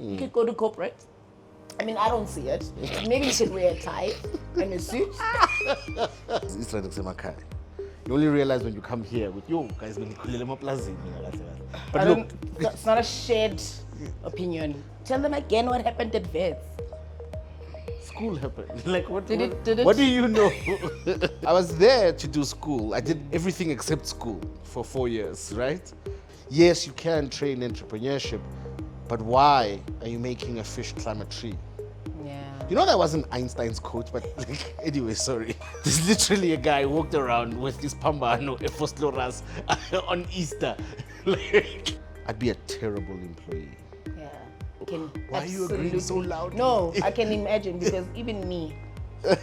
You could go to corporate. I mean, I don't see it. Maybe you could wear a tie and a suit. You only realize when you come here with yo guys when But look, it's not a shared opinion. Tell them again what happened at Vets. School happened. Like what? Did it? What do you know? I was there to do school. I did everything except school for 4 years, right? Yes, you can train entrepreneurship, but why are you making a fish climb a tree? Yeah. You know that wasn't Einstein's quote, but like, anyway, sorry. There's literally a guy who walked around with this pambano, a fosloras on Easter. Like, I'd be a terrible employee. Why are you agreeing so loud? No, I can imagine because even me,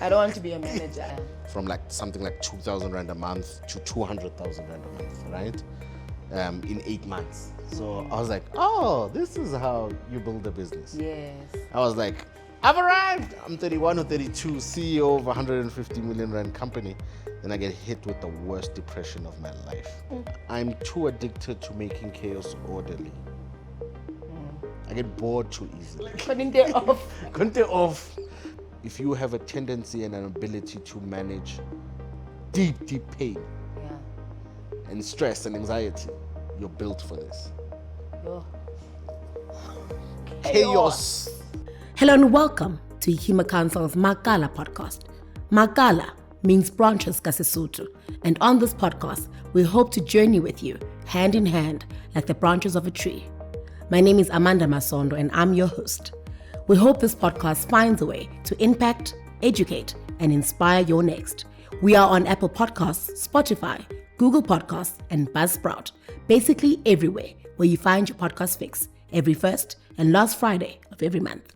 I don't want to be a manager. From like something like 2,000 rand a month to 200,000 rand a month, right? In 8 months. So I was like, oh, this is how you build a business. Yes. I was like, I've arrived. I'm 31 or 32, CEO of a 150 million rand company. Then I get hit with the worst depression of my life. I'm too addicted to making chaos orderly. I get bored too easily. Conte off. If you have a tendency and an ability to manage deep pain and stress and anxiety, you're built for this. Chaos. Hello and welcome to Hima Council's Makala Podcast. Makala means branches ka Sesotho, and on this podcast, we hope to journey with you hand in hand like the branches of a tree. My name is Amanda Masondo and I'm your host. We hope this podcast finds a way to impact, educate, and inspire your next. We are on Apple Podcasts, Spotify, Google Podcasts, and Buzzsprout. Basically everywhere where you find your podcast fix every first and last Friday of every month.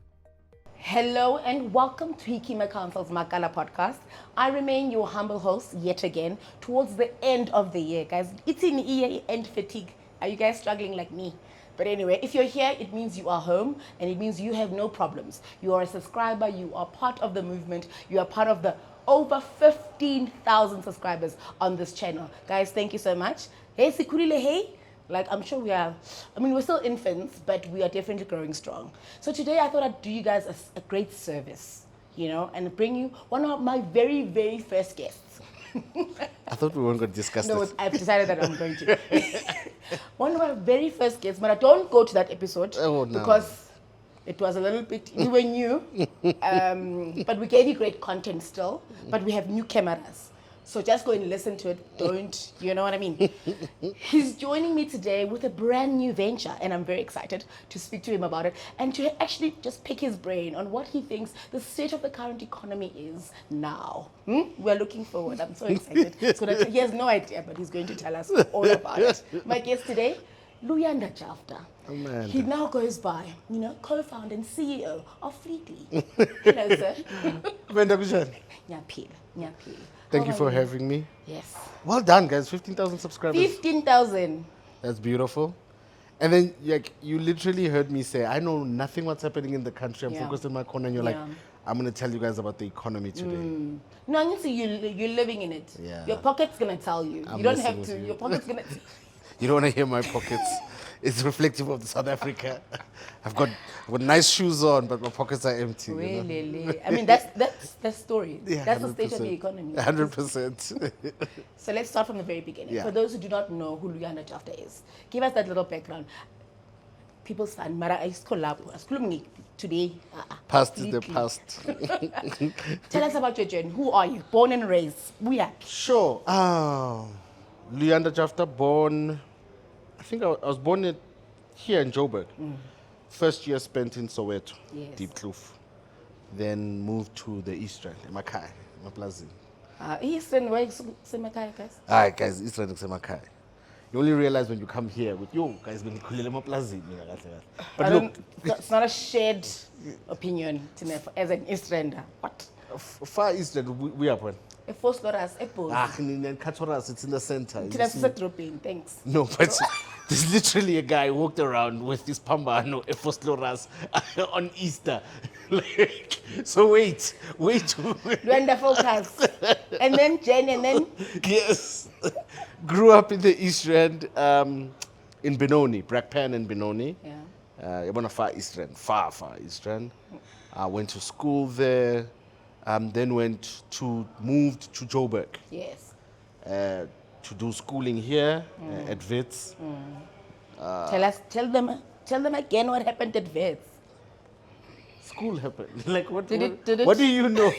Hello and welcome to Hikima Council's Makala Podcast. I remain your humble host yet again towards the end of the year. Guys, it's in year end fatigue. Are you guys struggling like me? But anyway, if you're here, it means you are home and it means you have no problems. You are a subscriber, you are part of the movement, you are part of the over 15,000 subscribers on this channel. Guys, thank you so much. Hey, Sikurile, hey. Like, I'm sure we're still infants, but we are definitely growing strong. So today I thought I'd do you guys a great service, and bring you one of my very, very first guests. I thought we weren't going to discuss No, this. I've decided that I'm going to. One of our very first guests, but I don't go to that episode because it was a little bit, you were new, but we gave you great content still, but we have new cameras. So just go and listen to it. Don't, you know what I mean? He's joining me today with a brand new venture, and I'm very excited to speak to him about it and to actually just pick his brain on what he thinks the state of the current economy is now. We're looking forward. I'm so excited. He has no idea, but he's going to tell us all about it. My guest today, Luyanda Jafta. Amanda. He now goes by, co-founder and CEO of Fleetly. Hello, sir. Amanda Kushani. Nyapila. Thank you for having me. Yes. Well done, guys. 15,000 subscribers. 15,000. That's beautiful. And then, you literally heard me say, I know nothing what's happening in the country. I'm focused in my corner. And you're like, I'm going to tell you guys about the economy today. No, I need to you're living in it. Yeah. Your pocket's going to tell you. You don't have to. Your pocket's going to... You don't want to hear my pockets. It's reflective of the South Africa. I've got nice shoes on, but my pockets are empty. Really? I mean, that's the story. Yeah, that's 100%. The state of the economy. 100%. So let's start from the very beginning. Yeah. For those who do not know who Luyanda Jafta is, give us that little background. People's fan, Mara, I school today. Past is the past. Tell us about your journey. Who are you? Born and raised? Sure. Luyanda Jafta, I think I was born here in Joburg. First year spent in Soweto, Deep Kloof. Then moved to the East Rand, Makala, Maplazini. East Rand, where is Makala, guys? Alright, guys, East Rand is Makala. You only realize when you come here with yo guys when Maplazini. But look, it's not a shared opinion as an East Rander. What? Far East Rand, we are when? A force loras, a pose. In Katoras, it's in the center. Thanks. No, but there's literally a guy who walked around with this pambano, a fosloras on Easter. So wait. Wonderful cast. And then Jen, and then... Yes. Grew up in the East Rand, in Benoni, Brakpan and Benoni. Yeah. Far Eastern. I went to school there, then moved to Joburg Yes. to do schooling here at Wits. Tell them again what happened at Vets. School happened. Like what? Did it? What do you know?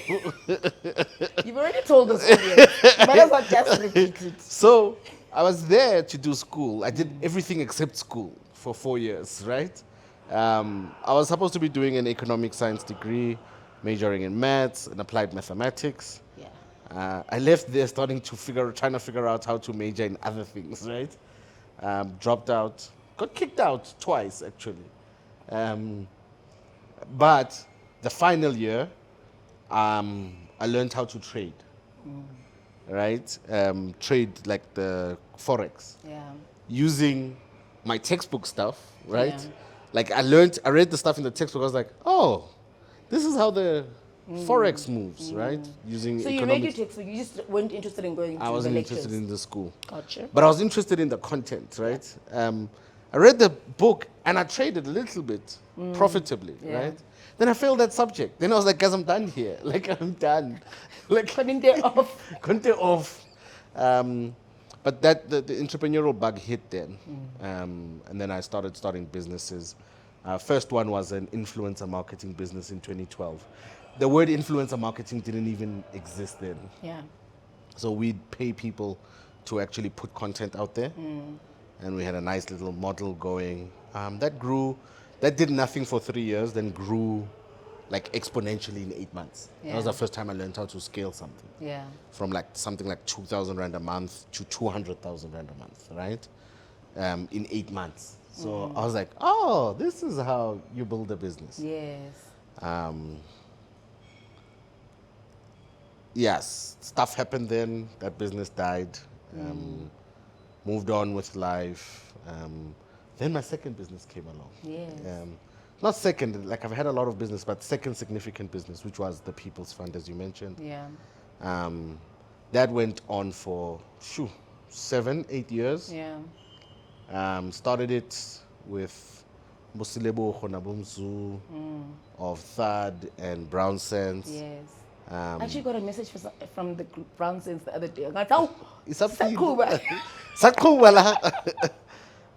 You've already told us audience. Might as well just repeat it. So I was there to do school. I did everything except school for 4 years, right? I was supposed to be doing an economic science degree, majoring in maths and applied mathematics. Yeah. I left there trying to figure out how to major in other things, right? Dropped out, got kicked out twice actually. But the final year, I learned how to trade, right? Trade like the Forex, Yeah. using my textbook stuff, right? Yeah. Like I read the stuff in the textbook, I was like, oh, this is how the Forex moves, right? Using So you read economics. your textbook, you just weren't interested in going to I wasn't the lectures. interested in the school. Gotcha. But I was interested in the content, right? I read the book and I traded a little bit profitably, Yeah. right? Then I failed that subject. Then I was like, guys, I'm done here. Like, I'm done. Like, Couldn't they off? Conte off. But that the entrepreneurial bug hit then. And then I starting businesses. First one was an influencer marketing business in 2012. The word influencer marketing didn't even exist then. Yeah. So we'd pay people to actually put content out there. And we had a nice little model going. That grew, that did nothing for 3 years, then grew like exponentially in 8 months. That was Yeah. the first time I learned how to scale something. Yeah. From like something like 2,000 Rand a month to 200,000 Rand a month, right? In 8 months. So I was like, oh, this is how you build a business. Yes. Yes, stuff happened then. That business died. Moved on with life. Then my second business came along. Yes. Not second, like I've had a lot of business, but second significant business, which was the People's Fund, as you mentioned. Yeah. That went on for 7, 8 years. Yeah. Started it with Musilebo Khonabumzu of Third and Brown Sense. Yes. I actually got a message from the group Brown Sense the other day. I got, oh, It's up to you. Sakuba. Sakuba la.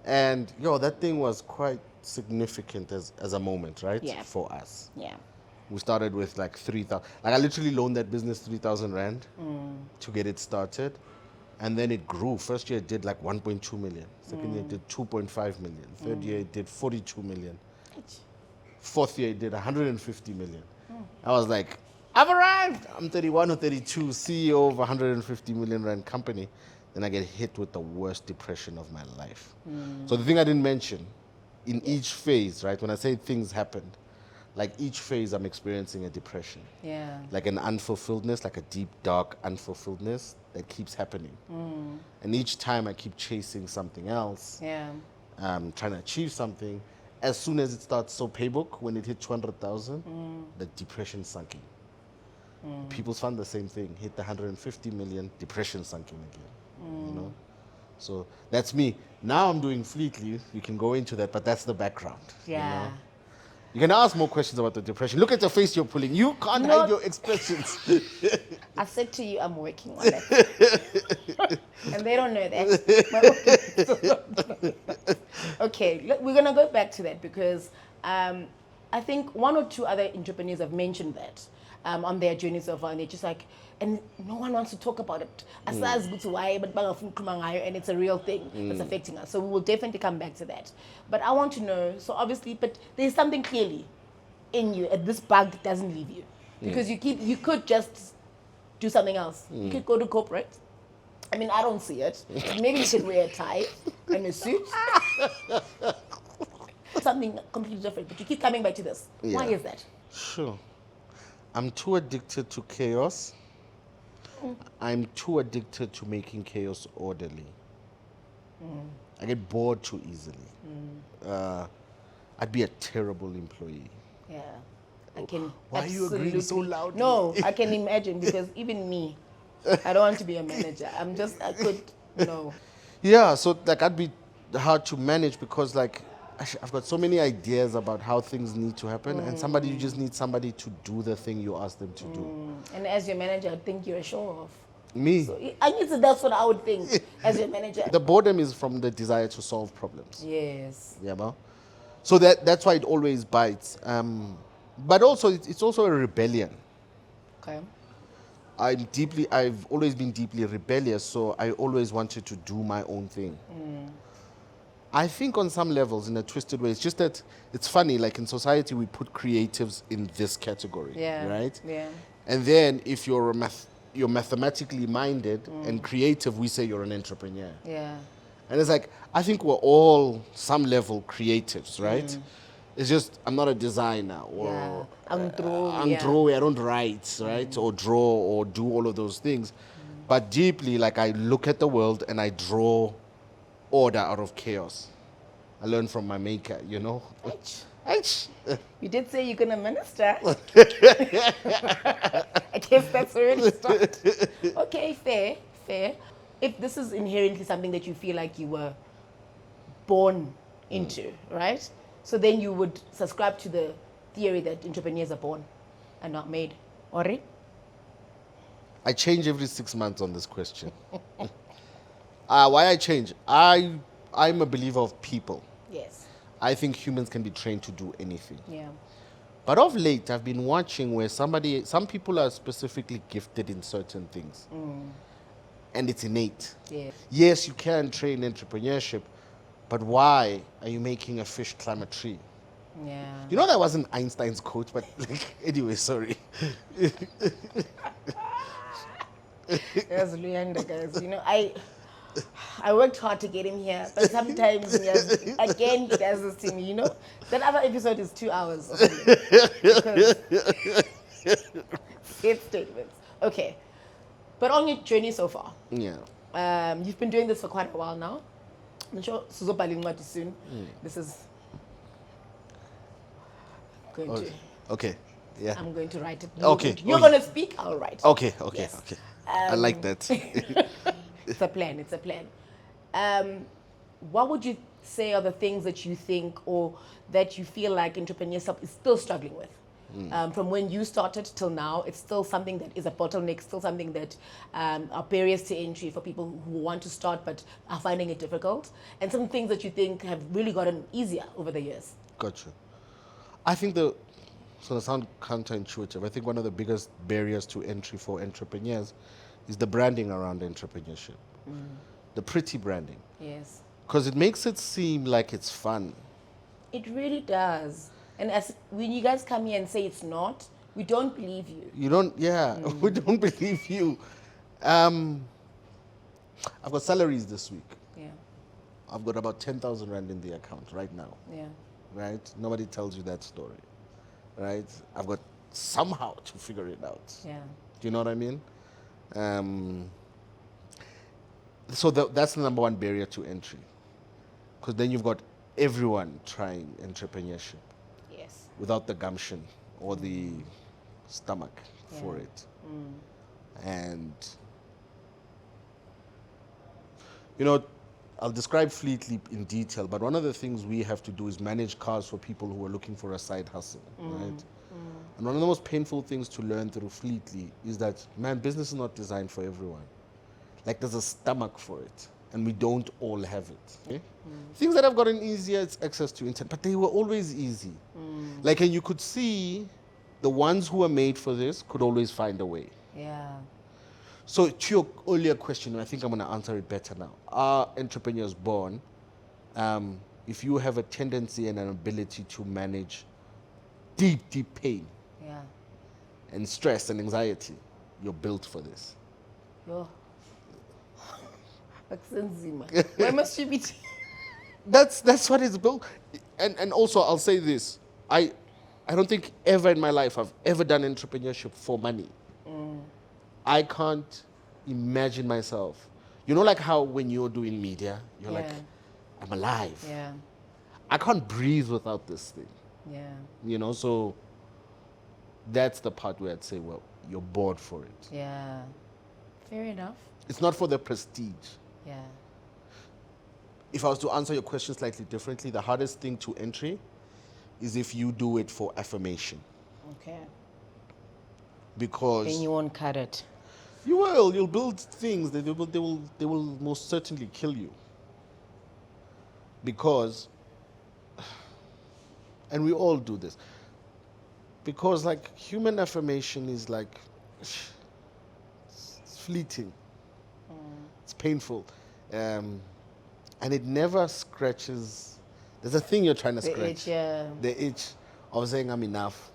And that thing was quite significant as a moment, right? Yeah. For us. Yeah. We started with like 3,000. Like I literally loaned that business 3,000 Rand to get it started. And then it grew. First year it did like 1.2 million. Second year it did 2.5 million. Third year it did 42 million. Fourth year it did 150 million. I was like, I've arrived. I'm 31 or 32, CEO of a 150 million Rand company. Then I get hit with the worst depression of my life. So the thing I didn't mention, in each phase, right, when I say things happened, like each phase I'm experiencing a depression. Yeah. Like an unfulfilledness, like a deep, dark unfulfilledness that keeps happening. And each time I keep chasing something else, Yeah. trying to achieve something, as soon as it starts, so paybook, when it hit 200,000, the depression sunk in. People's Fund, the same thing, hit the 150 million, depression sunk in again, you know? So that's me. Now I'm doing Fleetly, you can go into that, but that's the background. Yeah. You know? You can ask more questions about the depression. Look at the face you're pulling. You can't hide your expressions. I said to you, I'm working on it. And they don't know that. Okay, look, we're going to go back to that because I think one or two other entrepreneurs have mentioned that on their journey so far. And they're just like, and no one wants to talk about it. Asazi ukuthi why, but bangafuna ukukhuluma ngayo, and it's a real thing that's affecting us. So we will definitely come back to that. But I want to know, so obviously, but there's something clearly in you, and this bug doesn't leave you. Because you could just do something else. You could go to corporate. I mean, I don't see it. Maybe you should wear a tie and a suit. Something completely different, but you keep coming back to this. Why is that? Sure. I'm too addicted to chaos. I'm too addicted to making chaos orderly. I get bored too easily. I'd be a terrible employee. Yeah. I can. Why are you agreeing so loudly? No, I can imagine because even me, I don't want to be a manager. I could, no. Yeah, so like I'd be hard to manage because like I've got so many ideas about how things need to happen, and you just need somebody to do the thing you ask them to do. And as your manager, I think you're a show-off. Me. So that's what I would think as your manager. The boredom is from the desire to solve problems. Yes. Yeah, well. So that's why it always bites. But also, it's also a rebellion. Okay. I've always been deeply rebellious, so I always wanted to do my own thing. I think on some levels, in a twisted way, it's just that it's funny, like in society, we put creatives in this category, right? Yeah. And then if you're you're mathematically minded and creative, we say you're an entrepreneur. Yeah. And it's like, I think we're all some level creatives, right? It's just, I'm not a designer or I'm I don't write, right? Or draw or do all of those things. But deeply, like I look at the world and I draw order out of chaos. I learn from my maker, you know? You did say you're going to minister. I guess that's where it started. Okay, fair. If this is inherently something that you feel like you were born into, right? So then you would subscribe to the theory that entrepreneurs are born and not made. Ori? I change every 6 months on this question. Why I change? I'm a believer of people. Yes. I think humans can be trained to do anything. Yeah. But of late, I've been watching where some people are specifically gifted in certain things. And it's innate. Yeah. Yes, you can train entrepreneurship, but why are you making a fish climb a tree? Yeah. You know that wasn't Einstein's quote, but anyway, sorry. That's Luyanda, guys. You know, I worked hard to get him here, but sometimes he does this to me, you know? That other episode is 2 hours. Because it's statements. Okay. But on your journey so far, you've been doing this for quite a while now. I'm sure Suzo soon. This is going to... Okay, yeah. I'm going to write it. You're going to speak, I'll write it. Okay. Yes. I like that. It's a plan. What would you say are the things that you think or that you feel like entrepreneurship is still struggling with? From when you started till now, it's still something that is a bottleneck, still something that are barriers to entry for people who want to start but are finding it difficult, and some things that you think have really gotten easier over the years. Gotcha. I think so to sound counterintuitive, I think one of the biggest barriers to entry for entrepreneurs is the branding around entrepreneurship. The pretty branding. Yes. Because it makes it seem like it's fun. It really does. And when you guys come here and say it's not, we don't believe you. We don't believe you. I've got salaries this week. Yeah. I've got about 10,000 Rand in the account right now. Yeah. Right? Nobody tells you that story. Right? I've got somehow to figure it out. Yeah. Do you know what I mean? So that's the number one barrier to entry. Because then you've got everyone trying entrepreneurship. Yes. Without the gumption or the stomach for it. And, you know, I'll describe Fleet Leap in detail, but one of the things we have to do is manage cars for people who are looking for a side hustle, right? And one of the most painful things to learn through Fleet Leap is that, man, business is not designed for everyone. Like, there's a stomach for it, and we don't all have it. Okay? Things that have gotten easier, it's access to internet, but they were always easy. Like, and you could see the ones who were made for this could always find a way. Yeah. So to your earlier question, and I think I'm going to answer it better now. Are entrepreneurs born? If you have a tendency and an ability to manage deep pain and stress and anxiety, you're built for this. Yo. Why must you be... That's what it's built. And also, I'll say this. I don't think ever in my life I've ever done entrepreneurship for money. I can't imagine myself. You know, like how when you're doing media, you're like, I'm alive. Yeah. I can't breathe without this thing. Yeah. You know, so that's the part where I'd say, well, you're bored for it. Yeah. Fair enough. It's not for the prestige. Yeah. if I was to answer your question slightly differently, the hardest thing to entry is if you do it for affirmation. Okay. Because Then you won't cut it. you'll build things that they will most certainly kill you. Because, and we all do this, because like human affirmation is like, it's fleeting, it's painful, and it never scratches. There's a thing you're trying to scratch. Itch, yeah. The itch of saying I'm enough.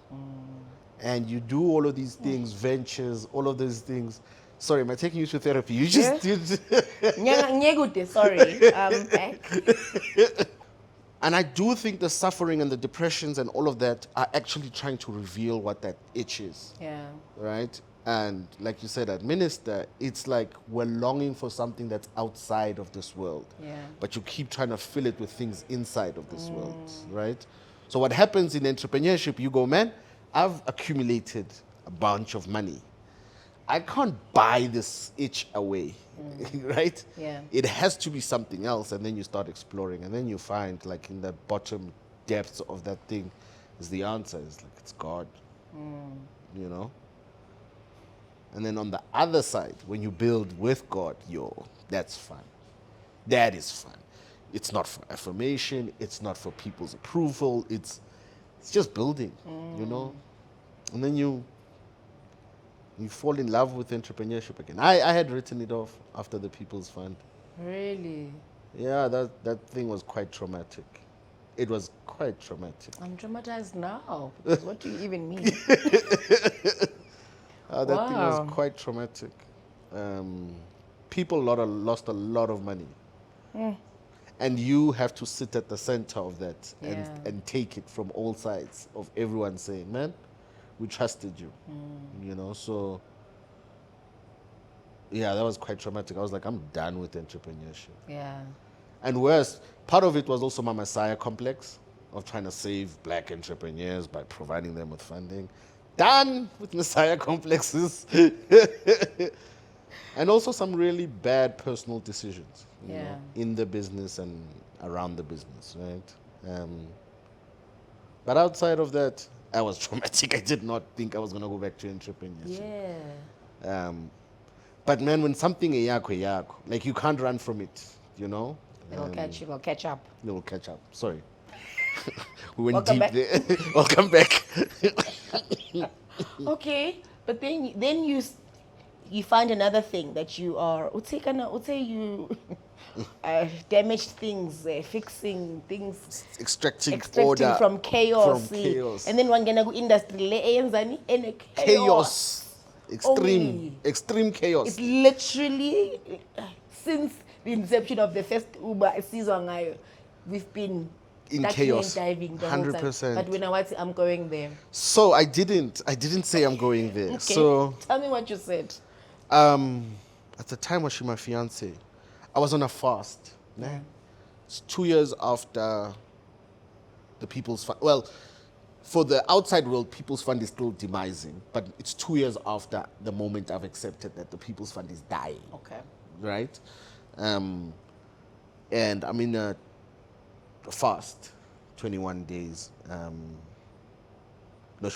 And you do all of these things, ventures, all of those things. Sorry, am I taking you to therapy? You just did. Nyegute, sorry. I'm back. And I do think the suffering and the depressions and all of that are actually trying to reveal what that itch is. Yeah. Right? And like you said, at Minister, it's like we're longing for something that's outside of this world. Yeah. But you keep trying to fill it with things inside of this world, right? So what happens in entrepreneurship, you go, man, I've accumulated a bunch of money. I can't buy this itch away, right? Yeah. It has to be something else, and then you start exploring, and then you find, like, in the bottom depths of that thing is the answer. It's like, it's God, you know? And then on the other side, when you build with God, that's fun. That is fun. It's not for affirmation. It's not for people's approval. It's just building, you know? And then you fall in love with entrepreneurship again. I had written it off after the People's Fund. Really? Yeah, that thing was quite traumatic. It was quite traumatic. I'm traumatized now. Because what do you even mean? That thing was quite traumatic. People lost a lot of money. And you have to sit at the center of that and take it from all sides of everyone saying, man, we trusted you. You know, so yeah, that was quite traumatic. I was like, I'm done with entrepreneurship. Yeah. And worse, part of it was also my Messiah complex of trying to save black entrepreneurs by providing them with funding. Done with Messiah complexes. And also some really bad personal decisions, you know, in the business and around the business, right? But outside of that, I was traumatic. I did not think I was going to go back to entrepreneurship. Yeah. But man, when something yako, like you can't run from it, you know? It'll catch up. It will catch up. Sorry. We went Welcome deep back. there. Welcome back. Okay, but then you find another thing that you are, let's say you damaged things, fixing things, Extracting order from chaos. from chaos. And then one gonna go industry le eyenzani ene Chaos. Only. Extreme chaos. It's literally since the inception of the first Uber season, we've been In ducking chaos. and diving the whole time. 100%. But when I'm going there. So I didn't say I'm going there. Okay. So Tell me what you said. at the time was she my fiance, I was on a fast. Yeah. It's 2 years after the People's Fund. Well, for the outside world, People's Fund is still demising, but it's 2 years after the moment I've accepted that the People's Fund is dying. Okay. Right? And I'm in a fast, 21 days. No, I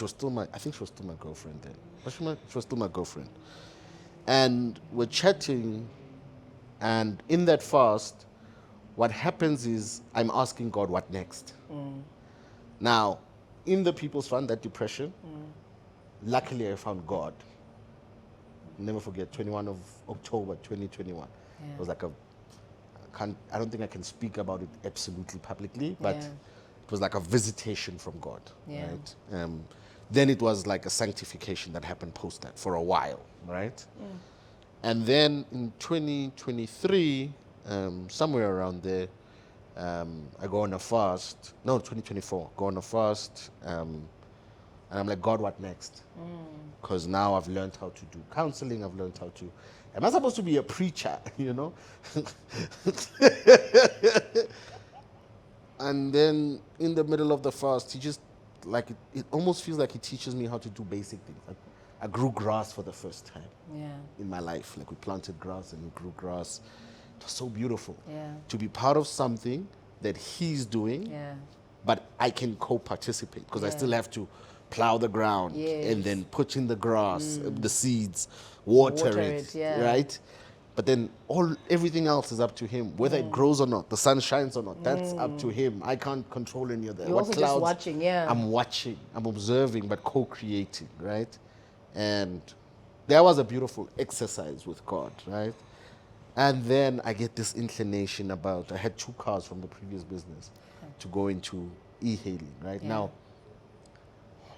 think she was still my girlfriend then. She was still my girlfriend. And we're chatting, and in that fast, what happens is I'm asking God, what next? Now, in the People's Fund, that depression, luckily I found God. Never forget, 21 of October 2021. It was like I don't think I can speak about it absolutely publicly, but it was like a visitation from God. Yeah. Right? Then it was like a sanctification that happened post that for a while, right? And then in 2023, somewhere around there, I go on a fast. No, 2024, go on a fast. And I'm like, God, what next? Because now I've learned how to do counseling. I've learned how to. Am I supposed to be a preacher? You know. And then in the middle of the fast, he just like it almost feels like he teaches me how to do basic things. Like, I grew grass for the first time in my life. Like we planted grass and we grew grass. It was so beautiful. Yeah. To be part of something that he's doing, Yeah. but I can co-participate because I Yeah. still have to plow the ground Yes. and then put in the grass, the seeds, water it, yeah. right? But then everything else is up to him. Whether it grows or not, the sun shines or not, that's up to him. I can't control any of that. You're also just watching, yeah. I'm watching, I'm observing, but co-creating, right? And that was a beautiful exercise with God, right? And then I get this inclination about, I had 2 cars from the previous business to go into e-hailing, right? Yeah. Now,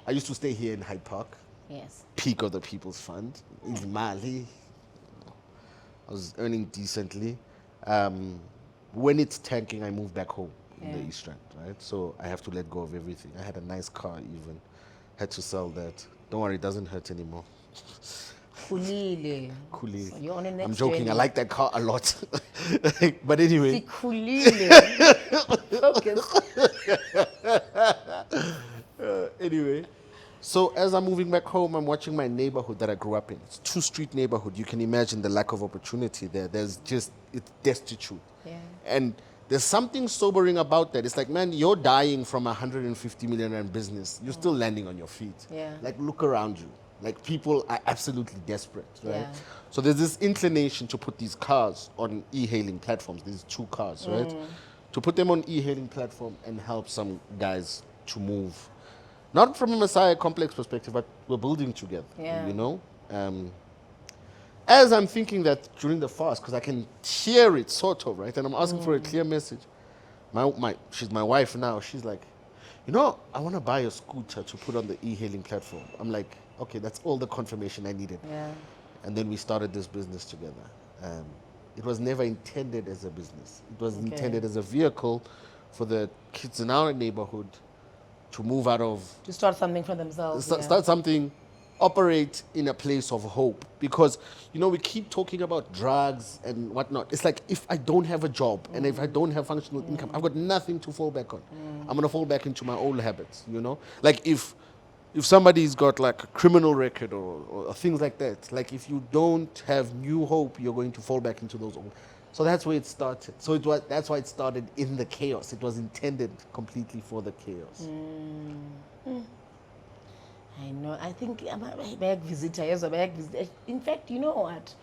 I used to stay here in Hyde Park, Yes. peak of the People's Fund, in Mali. I was earning decently. When it's tanking, I moved back home in the Yeah. East Rand, right? So I have to let go of everything. I had a nice car even, had to sell that. Don't worry, it doesn't hurt anymore. Khulile. Khulile. So you're on the next I'm joking, journey. I like that car a lot. But anyway, Khulile. Focus. anyway, so as I'm moving back home, I'm watching my neighborhood that I grew up in. It's 2-street neighborhood. You can imagine the lack of opportunity there. It's destitute. Yeah. And there's something sobering about that. It's like, man, you're dying from a 150 million rand business. You're still landing on your feet. Yeah. Like, look around you. Like, people are absolutely desperate, right? Yeah. So there's this inclination to put these cars on e-hailing platforms. These 2 cars, right? To put them on e-hailing platform and help some guys to move. Not from a Messiah complex perspective, but we're building together, Yeah. you know? As I'm thinking that during the fast, because I can hear it sort of, right? And I'm asking for a clear message. She's my wife now. She's like, you know, I want to buy a scooter to put on the e-hailing platform. I'm like, okay, that's all the confirmation I needed. Yeah. And then we started this business together. It was never intended as a business. It was intended as a vehicle for the kids in our neighborhood to move out of, To start something for themselves. yeah. start something, operate in a place of hope. Because, you know, we keep talking about drugs and whatnot. It's like, if I don't have a job and if I don't have functional income, I've got nothing to fall back on. I'm going to fall back into my old habits, you know? Like, if somebody's got like a criminal record or things like that, like if you don't have new hope, you're going to fall back into those old. So that's where it started. So that's why it started in the chaos. It was intended completely for the chaos. I know. I think I'm a back visitor. Yes, a back visitor. In fact, you know what?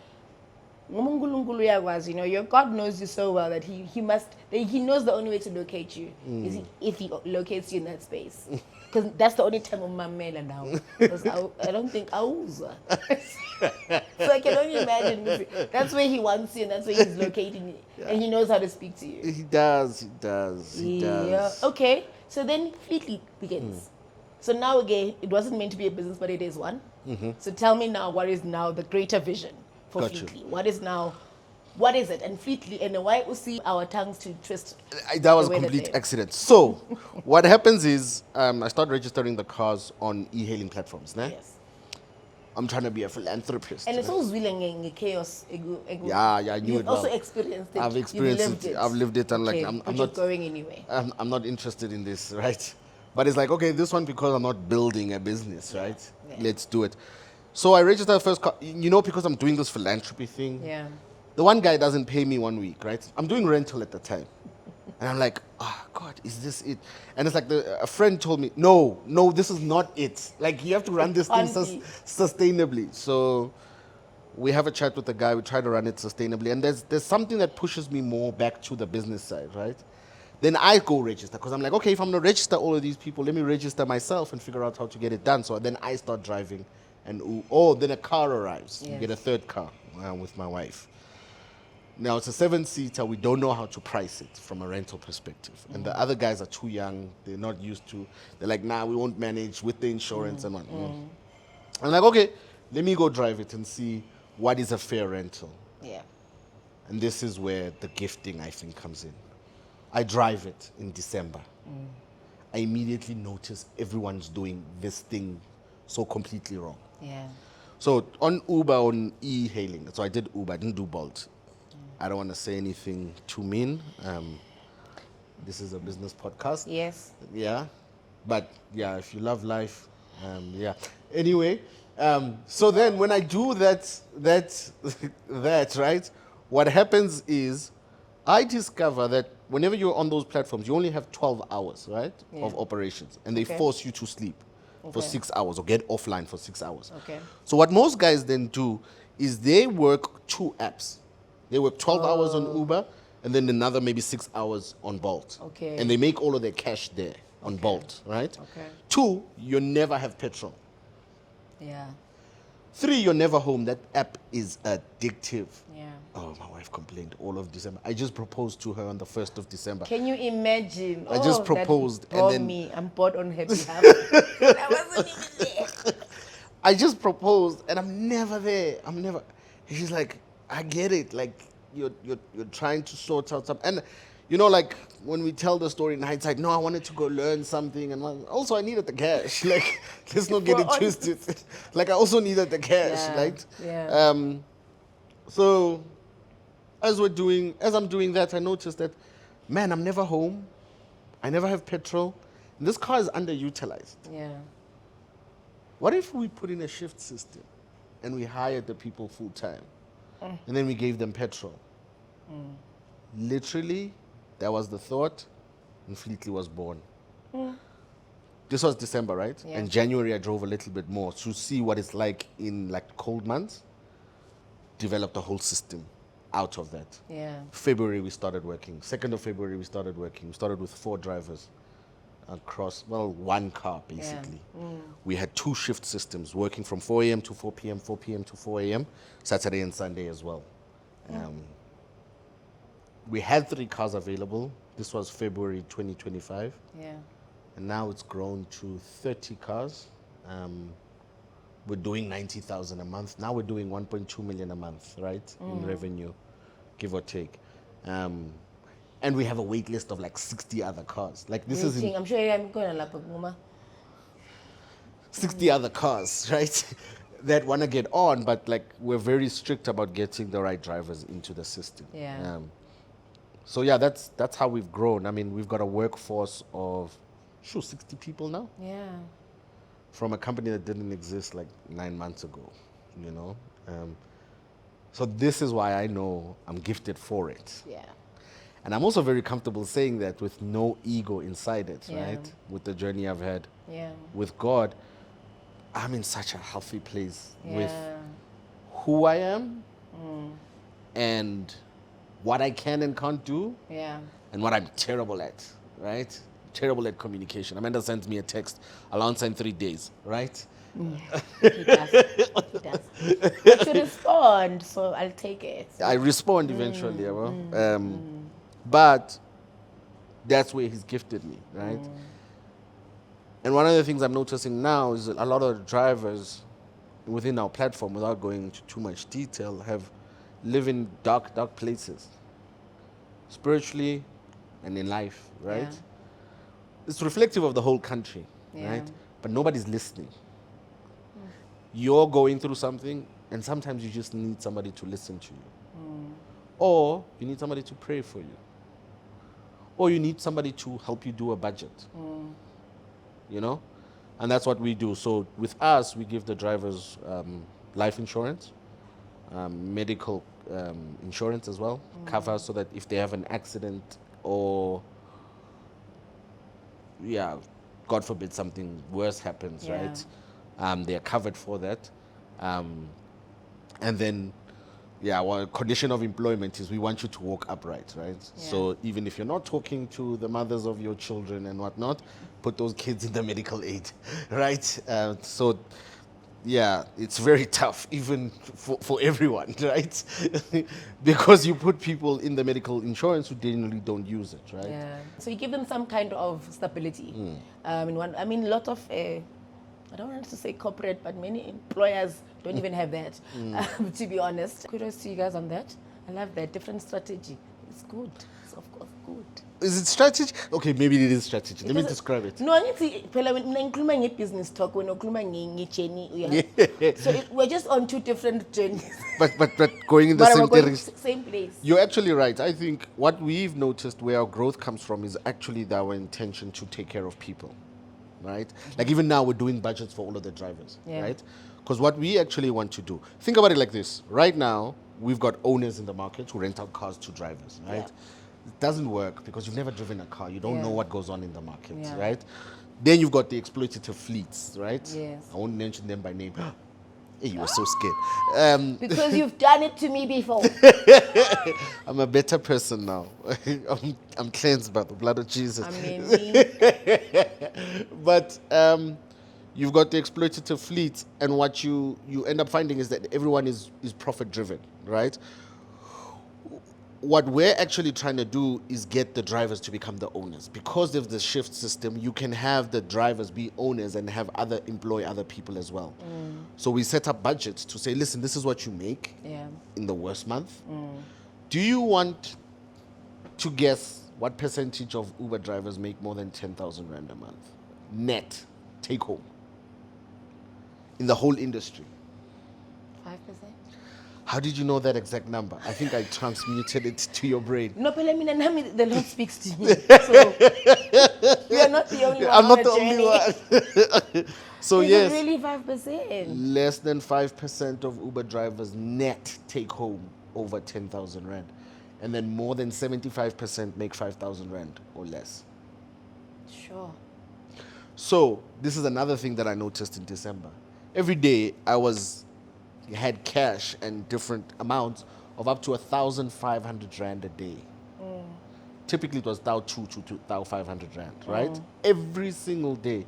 You know, your God knows you so well that he knows the only way to locate you is if he locates you in that space. Because that's the only time of my mail now. Because I don't think Auza. So I can only imagine. That's where he wants you and that's where he's locating you. Yeah. And he knows how to speak to you. He does. Yeah. Okay. So then Fleetly begins. So now again, it wasn't meant to be a business, but it is one. So tell me now, what is now the greater vision for Fleetly? What is it? And Fleetly, and why we see our tongues to twist? That was a complete accident. So what happens is I start registering the cars on e-hailing platforms. Né? Yes. I'm trying to be a philanthropist. And it's all in chaos. Yeah, I knew it well. You've also experienced it. I've experienced it. I've lived it. And like, I'm not going anyway. I'm not interested in this, right? But it's like, okay, this one because I'm not building a business, right? Yeah. Let's do it. So I registered the first car, you know, because I'm doing this philanthropy thing. Yeah. The one guy doesn't pay me 1 week, right? I'm doing rental at the time. And I'm like, oh, God, is this it? And it's like a friend told me, no, this is not it. Like, you have to run this thing sustainably. So we have a chat with the guy. We try to run it sustainably. And there's something that pushes me more back to the business side, right? Then I go register because I'm like, okay, if I'm going to register all of these people, let me register myself and figure out how to get it done. So then I start driving and, then a car arrives. Yes. You get a third car with my wife. Now, it's a 7-seater. We don't know how to price it from a rental perspective. And the other guys are too young. They're not used to. They're like, nah, we won't manage with the insurance and whatnot. I'm like, okay, let me go drive it and see what is a fair rental. Yeah. And this is where the gifting, I think, comes in. I drive it in December. I immediately notice everyone's doing this thing so completely wrong. Yeah. So on Uber, on e-hailing, so I did Uber, I didn't do Bolt. I don't want to say anything too mean. This is a business podcast. Yes. Yeah. But yeah, if you love life, yeah. Anyway, so then when I do that, right, what happens is, I discover that whenever you're on those platforms, you only have 12 hours, right, of operations, and they force you to sleep for 6 hours or get offline for 6 hours. Okay. So what most guys then do is they work 2 apps. They work 12 hours on Uber and then another maybe 6 hours on Bolt. Okay. And they make all of their cash there on Bolt, right? Okay. 2, you never have petrol. Yeah. 3, you're never home. That app is addictive. Yeah. Oh, my wife complained all of December. I just proposed to her on the 1st of December. Can you imagine? I just proposed and then me. I'm bored on her behalf. I wasn't even there. I just proposed and I'm never there. I'm never. And she's like, I get it. Like you're trying to sort out something. And you know, like when we tell the story in hindsight, no, I wanted to go learn something, and also I needed the cash. Like, let's not get it twisted. Like, I also needed the cash, right? Yeah. So, as I'm doing that, I noticed that, man, I'm never home. I never have petrol. And this car is underutilized. Yeah. What if we put in a shift system, and we hired the people full time, and then we gave them petrol? Literally. That was the thought, and Fleetly was born. This was December, right? Yeah. And January I drove a little bit more to see what it's like in like cold months. Developed a whole system out of that. Yeah. February we started working. 2nd of February we started working. We started with 4 drivers across, well, 1 car basically. We had 2 shift systems working from 4 a.m. to 4 p.m., 4 p.m. to 4 a.m., Saturday and Sunday as well. We had 3 cars available. This was February 2025. Yeah. And now it's grown to 30 cars. We're doing 90,000 a month. Now we're doing 1.2 million a month, right? In revenue, give or take. And we have a wait list of like 60 other cars. Like this is I'm sure I'm going to lap Mama. 60 other cars, right? That want to get on, but like we're very strict about getting the right drivers into the system. Yeah. So yeah, that's how we've grown. I mean, we've got a workforce of 60 people now. Yeah. From a company that didn't exist like 9 months ago, you know. So this is why I know I'm gifted for it. Yeah. And I'm also very comfortable saying that with no ego inside it, Yeah. right? With the journey I've had Yeah. with God, I'm in such a healthy place with Yeah. who I am and what I can and can't do Yeah. and what I'm terrible at, right? Terrible at communication. Amanda sends me a text, I'll answer in 3 days, right? He does. He does. But you respond, so I'll take it. I respond eventually, but that's where he's gifted me, right? And one of the things I'm noticing now is that a lot of the drivers within our platform, without going into too much detail, live in dark places, spiritually and in life, right? Yeah. It's reflective of the whole country, Yeah. right? But nobody's listening. You're going through something, and sometimes you just need somebody to listen to you. Or you need somebody to pray for you. Or you need somebody to help you do a budget. You know? And that's what we do. So with us, we give the drivers life insurance, medical insurance as well, cover so that if they have an accident or, God forbid something worse happens, right? They are covered for that. And then, our condition of employment is we want you to walk upright, right? Yeah. So even if you're not talking to the mothers of your children and whatnot, put those kids in the medical aid, right? So it's very tough even for everyone, right? Because you put people in the medical insurance who generally don't use it, right? Yeah. So you give them some kind of stability. A lot of, I don't want to say corporate, but many employers don't even have that, to be honest. Kudos to you guys on that. I love that. Different strategy. It's good. It's of course good. Is it strategy? Okay, maybe it is strategy. Let me describe it. No, when including business talk, when including journey, so we're just on 2 different journeys. But going in the But same we're going direction. same place. You're actually right. I think what we've noticed where our growth comes from is actually our intention to take care of people, right? Like even now we're doing budgets for all of the drivers, right? Because what we actually want to do, think about it like this. Right now, we've got owners in the market who rent out cars to drivers, right? Yeah. It doesn't work because you've never driven a car. You don't know what goes on in the market, Yeah. right? Then you've got the exploitative fleets, right? Yes. I won't mention them by name. Hey, you were so scared. Because you've done it to me before. I'm a better person now. I'm cleansed by the blood of Jesus. I mean, me. But you've got the exploitative fleet, and what you end up finding is that everyone is profit driven, right? What we're actually trying to do is get the drivers to become the owners. Because of the shift system, you can have the drivers be owners and have employ other people as well. So we set up budgets to say, listen, this is what you make in the worst month. Do you want to guess what percentage of Uber drivers make more than 10,000 Rand a month? Net, take home. In the whole industry. 5%? How did you know that exact number? I think I transmuted it to your brain. No, but the Lord speaks to me. So you are not the only one. I'm on not the the only one. So Is yes, it really 5%? less than 5% of Uber drivers net take home over 10,000 Rand. And then more than 75% make 5,000 Rand or less. Sure. So this is another thing that I noticed in December. Every day had cash and different amounts of up to 1,500 Rand a day. Typically it was 1,200 to 1,500 Rand, right? Every single day.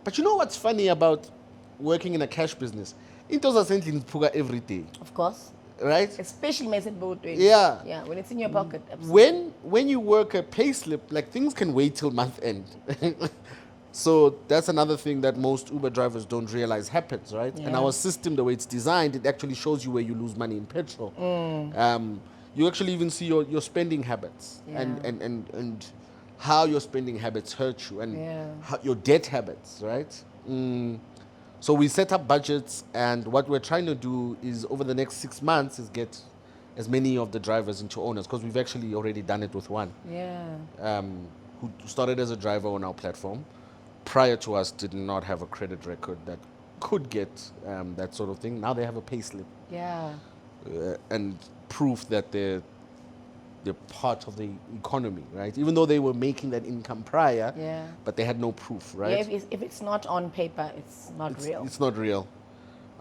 But you know what's funny about working in a cash business? Into sending every day, Of course. right? Especially message board. Yeah. Yeah, when it's in your pocket. Absolutely. When you work a pay slip, like things can wait till month end. So that's another thing that most Uber drivers don't realize happens, right? And Yeah. our system, the way it's designed, it actually shows you where you lose money in petrol. You actually even see your spending habits and how your spending habits hurt you and how your debt habits, right? So we set up budgets, and what we're trying to do is over the next 6 months is get as many of the drivers into owners, because we've actually already done it with one. Who started as a driver on our platform. Prior to us, did not have a credit record that could get that sort of thing. Now they have a pay slip and proof that they're part of the economy, right? Even though they were making that income prior, but they had no proof, right? Yeah, if it's not on paper, it's not real. It's not real.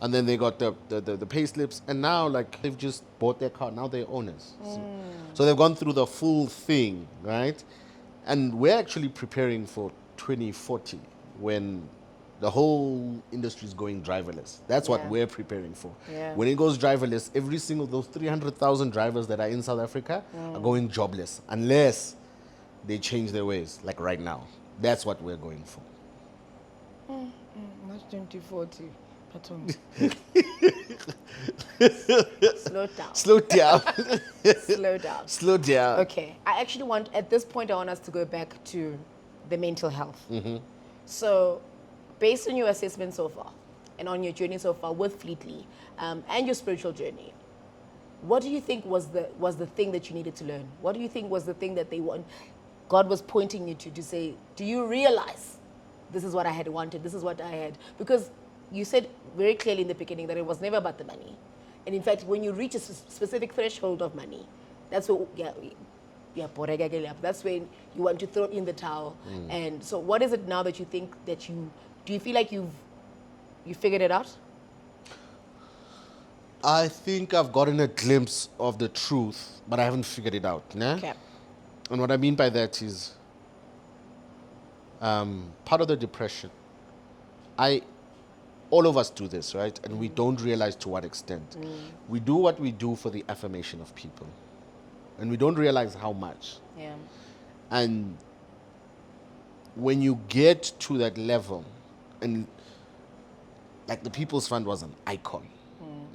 And then they got the pay slips, and now like they've just bought their car. Now they're owners. So they've gone through the full thing, right? And we're actually preparing for 2040 when the whole industry is going driverless. That's what we're preparing for. When it goes driverless, every single those 300,000 drivers that are in South Africa are going jobless unless they change their ways, like right now. That's what we're going for. Not 2040. Slow down. Slow down. Slow down. Slow down. Okay. I actually want, at this point, I want us to go back to the mental health. So, based on your assessment so far, and on your journey so far with Fleetly, and your spiritual journey, what do you think was the thing that you needed to learn? What do you think was the thing that God was pointing you to say, do you realize this is what I had wanted, this is what I had? Because you said very clearly in the beginning that it was never about the money. And in fact, when you reach a specific threshold of money, that's when, that's when you want to throw in the towel. And so what is it now that you think that do you feel like you figured it out? I think I've gotten a glimpse of the truth, but I haven't figured it out. Nah? Okay. And what I mean by that is part of the depression. All of us do this, right? And we don't realize to what extent. We do what we do for the affirmation of people. And we don't realize how much. Yeah. And when you get to that level, and like the People's Fund was an icon.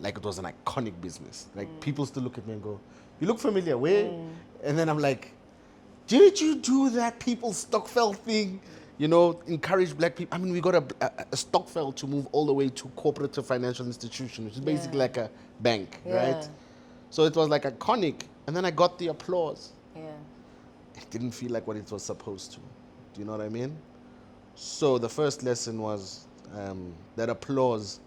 Like it was an iconic business. Like people still look at me and go, you look familiar, where? And then I'm like, did you do that People's Stokvel thing? You know, encourage black people. I mean, we got a Stokvel to move all the way to cooperative financial institution, which is basically like a bank, right? So it was like iconic. And then I got the applause. Yeah. It didn't feel like what it was supposed to. Do you know what I mean? So the first lesson was that applause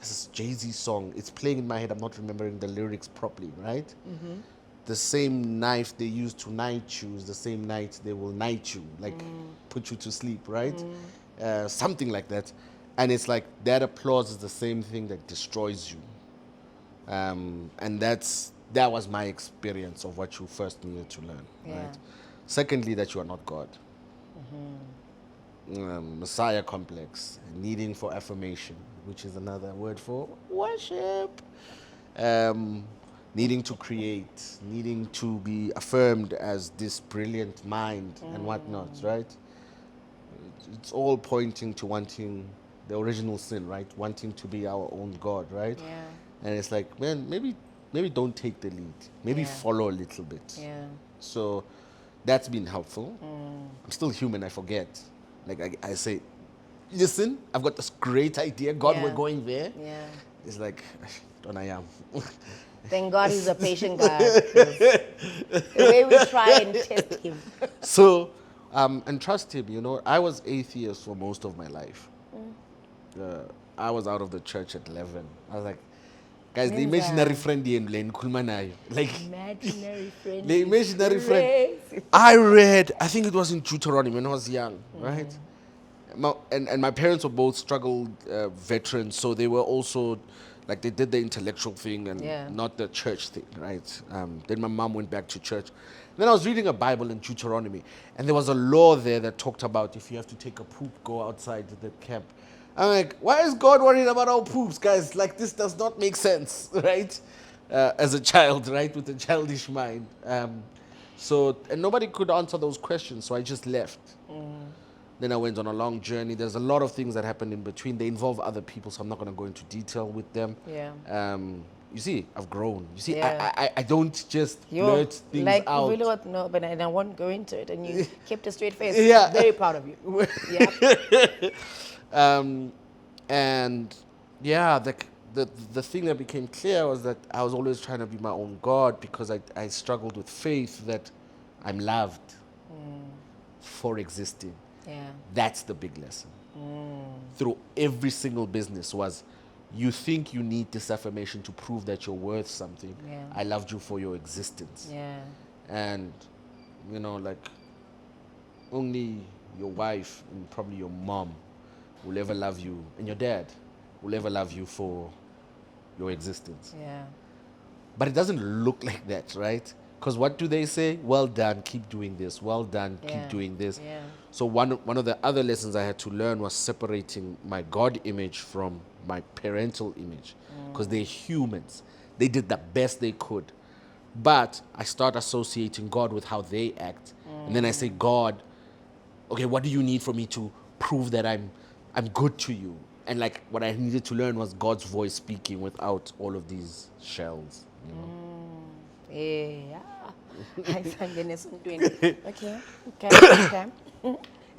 this Jay-Z song. It's playing in my head. I'm not remembering the lyrics properly, right? The same knife they use to knight you is the same knife they will knight you, like put you to sleep, right? Something like that. And it's like that applause is the same thing that destroys you. And that was my experience of what you first needed to learn, right? Secondly, that you are not God. Messiah complex, needing for affirmation, which is another word for worship. Needing to create, needing to be affirmed as this brilliant mind and whatnot, right? It's all pointing to wanting the original sin, right? Wanting to be our own God, right? Yeah. And it's like, man, maybe don't take the lead. Maybe follow a little bit. Yeah. So that's been helpful. I'm still human, I forget. Like I say, listen, I've got this great idea. God, we're going there. Yeah. It's like, don't I am. Thank God he's a patient God. The way we try and test him. So, and trust him, you know, I was atheist for most of my life. I was out of the church at 11. I was like, guys, the imaginary friend here in Kulmanayo. Like, Imaginary friend. the imaginary friend. I read, I think it was in Deuteronomy when I was young, right? And my parents were both struggled veterans, so they were also, like, they did the intellectual thing and not the church thing, right? Then my mom went back to church. Then I was reading a Bible in Deuteronomy, and there was a law there that talked about if you have to take a poop, go outside the camp. I'm like, why is God worried about our poops, guys? Like, this does not make sense, right? As a child, right? With a childish mind. So, and nobody could answer those questions, so I just left. Then I went on a long journey. There's a lot of things that happened in between. They involve other people, so I'm not going to go into detail with them. Yeah. You see, I've grown. You see, Yeah. I don't just blurt things like, out. Really what? No, but I won't go into it. And you kept a straight face. Yeah. Very proud of you. Yeah. And yeah, the thing that became clear was that I was always trying to be my own God because I struggled with faith that I'm loved for existing. Yeah. That's the big lesson. Through every single business was, you think you need this affirmation to prove that you're worth something. Yeah. I loved you for your existence. Yeah. And, you know, like, only your wife and probably your mom will ever love you, and your dad will ever love you for your existence. Yeah. But it doesn't look like that, right? Because what do they say? Well done, keep doing this. Well done, keep doing this. Yeah. So one of the other lessons I had to learn was separating my God image from my parental image. Because they're humans. They did the best they could. But I start associating God with how they act. And then I say, God, okay, what do you need for me to prove that I'm good to you? And like what I needed to learn was God's voice speaking without all of these shells. You know? Yeah. Okay.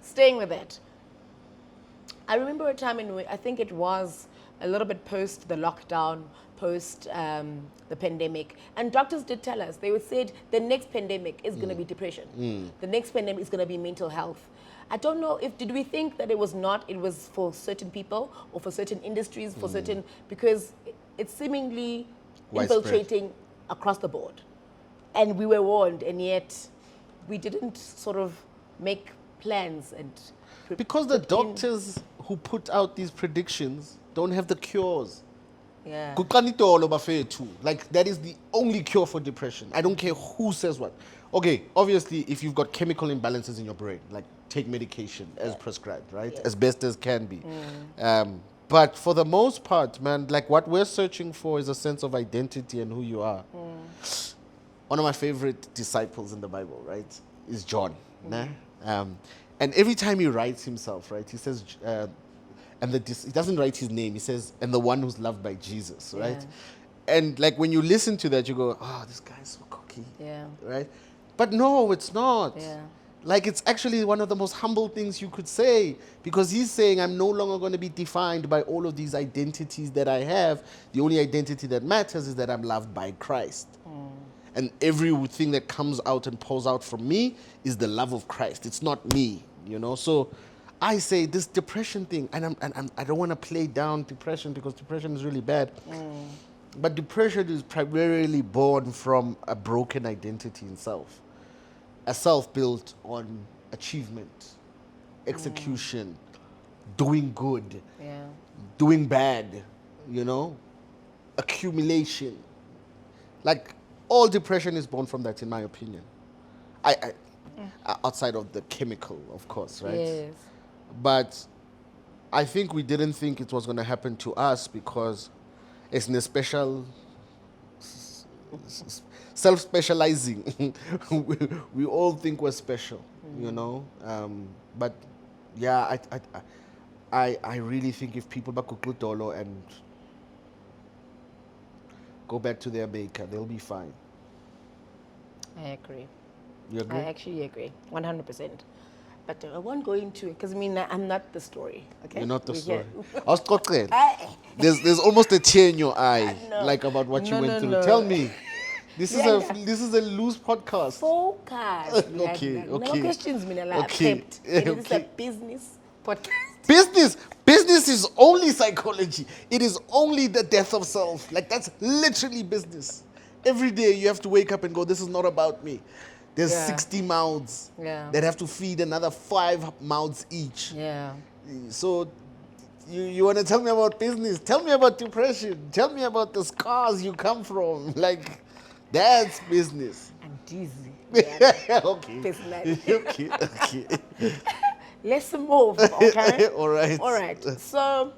Staying with it. I remember a time in which I think it was a little bit post the lockdown, post the pandemic, and doctors did tell us, they said the next pandemic is going to be depression. The next pandemic is going to be mental health. I don't know did we think that it was for certain people or for certain industries, for certain, because it's seemingly infiltrating across the board. And we were warned, and yet we didn't sort of make plans and because the doctors who put out these predictions don't have the cures. Yeah. Like, that is the only cure for depression. I don't care who says what. Okay, obviously, if you've got chemical imbalances in your brain, like, take medication as prescribed, right? As best as can be. But for the most part, man, like, what we're searching for is a sense of identity and who you are. One of my favorite disciples in the Bible, right, is John. Nah? And every time he writes himself, right, he says, he doesn't write his name, he says, and the one who's loved by Jesus, right? Yeah. And like when you listen to that, you go, oh, this guy's so cocky, Yeah. right? But no, it's not. Yeah. Like, it's actually one of the most humble things you could say, because he's saying, I'm no longer going to be defined by all of these identities that I have. The only identity that matters is that I'm loved by Christ. And everything that comes out and pours out from me is the love of Christ. It's not me, you know? So I say this depression thing, and I don't want to play down depression because depression is really bad. But depression is primarily born from a broken identity in self. A self built on achievement, execution, doing good, doing bad, accumulation. Like, all depression is born from that, in my opinion. Outside of the chemical, of course, right? Yes. But I think we didn't think it was going to happen to us because it's in a special, self-specializing. we all think we're special, But yeah, I really think if people bakukutolo and go back to their maker, they'll be fine. I agree. You agree? I actually agree, 100%. But I won't go into it because I'm not the story. Okay, You're not the We're story. here. There's almost a tear in your eye, No. like about what you No, went no, through. no. Tell me, this Yeah, is a loose podcast. Focus. Okay. No questions, Okay. It is a Okay. business podcast. Business is only psychology. It is only the death of self. Like, that's literally business. Every day you have to wake up and go, this is not about me. There's 60 mouths that have to feed another 5 mouths each. Yeah. So you want to tell me about business? Tell me about depression. Tell me about the scars you come from. Like, that's business. I'm dizzy. Okay. Personally. Okay. Let's move, okay? All right. So,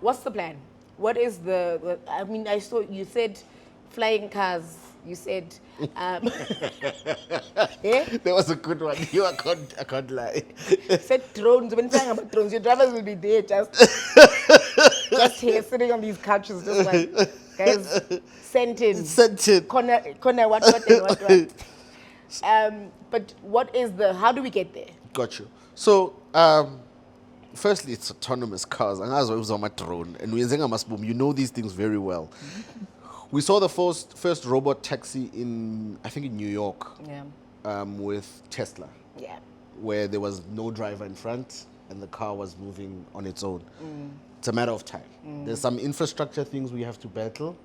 what's the plan? What is I saw you said flying cars. You said, That was a good one. I can't lie. said drones. When saying about drones, your drivers will be there just here sitting on these couches, just like, guys, sent in. Corner, what. But what is how do we get there? Got you. So, firstly, it's autonomous cars. And as I was on my drone, and you know these things very well. We saw the first robot taxi in New York. Yeah. With Tesla. Yeah. Where there was no driver in front and the car was moving on its own. It's a matter of time. There's some infrastructure things we have to battle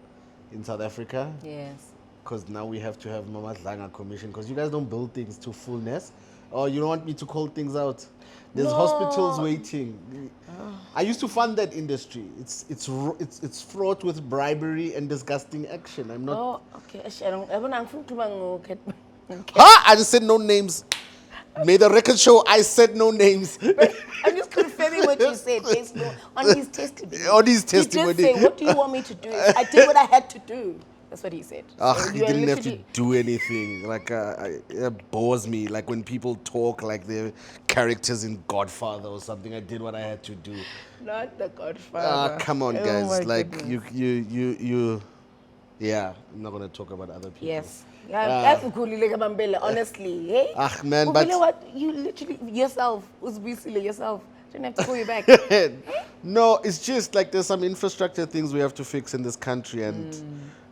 in South Africa. Yes. Because now we have to have Mama Dlanga Commission, because you guys don't build things to fullness. Or you don't want me to call things out. There's hospitals waiting. I used to fund that industry. It's fraught with bribery and disgusting action. I'm not. Oh, okay. I just said no names. May the record show I said no names. I'm just confirming what you said based on his testimony. On his testimony. He did say, what do you want me to do? I did what I had to do. That's what he said. So He you are didn't have to literally- do anything. Like, it bores me. Like when people talk like they're characters in Godfather or something. I did what I had to do. Not the Godfather. Come on, Oh guys. my Like goodness. you. Yeah, I'm not gonna talk about other people. Yes. That's cool, Mambele, honestly. Hey? Man, But but you know what? You literally, yourself, yourself. Didn't have to call you back. no, it's just like there's some infrastructure things we have to fix in this country, and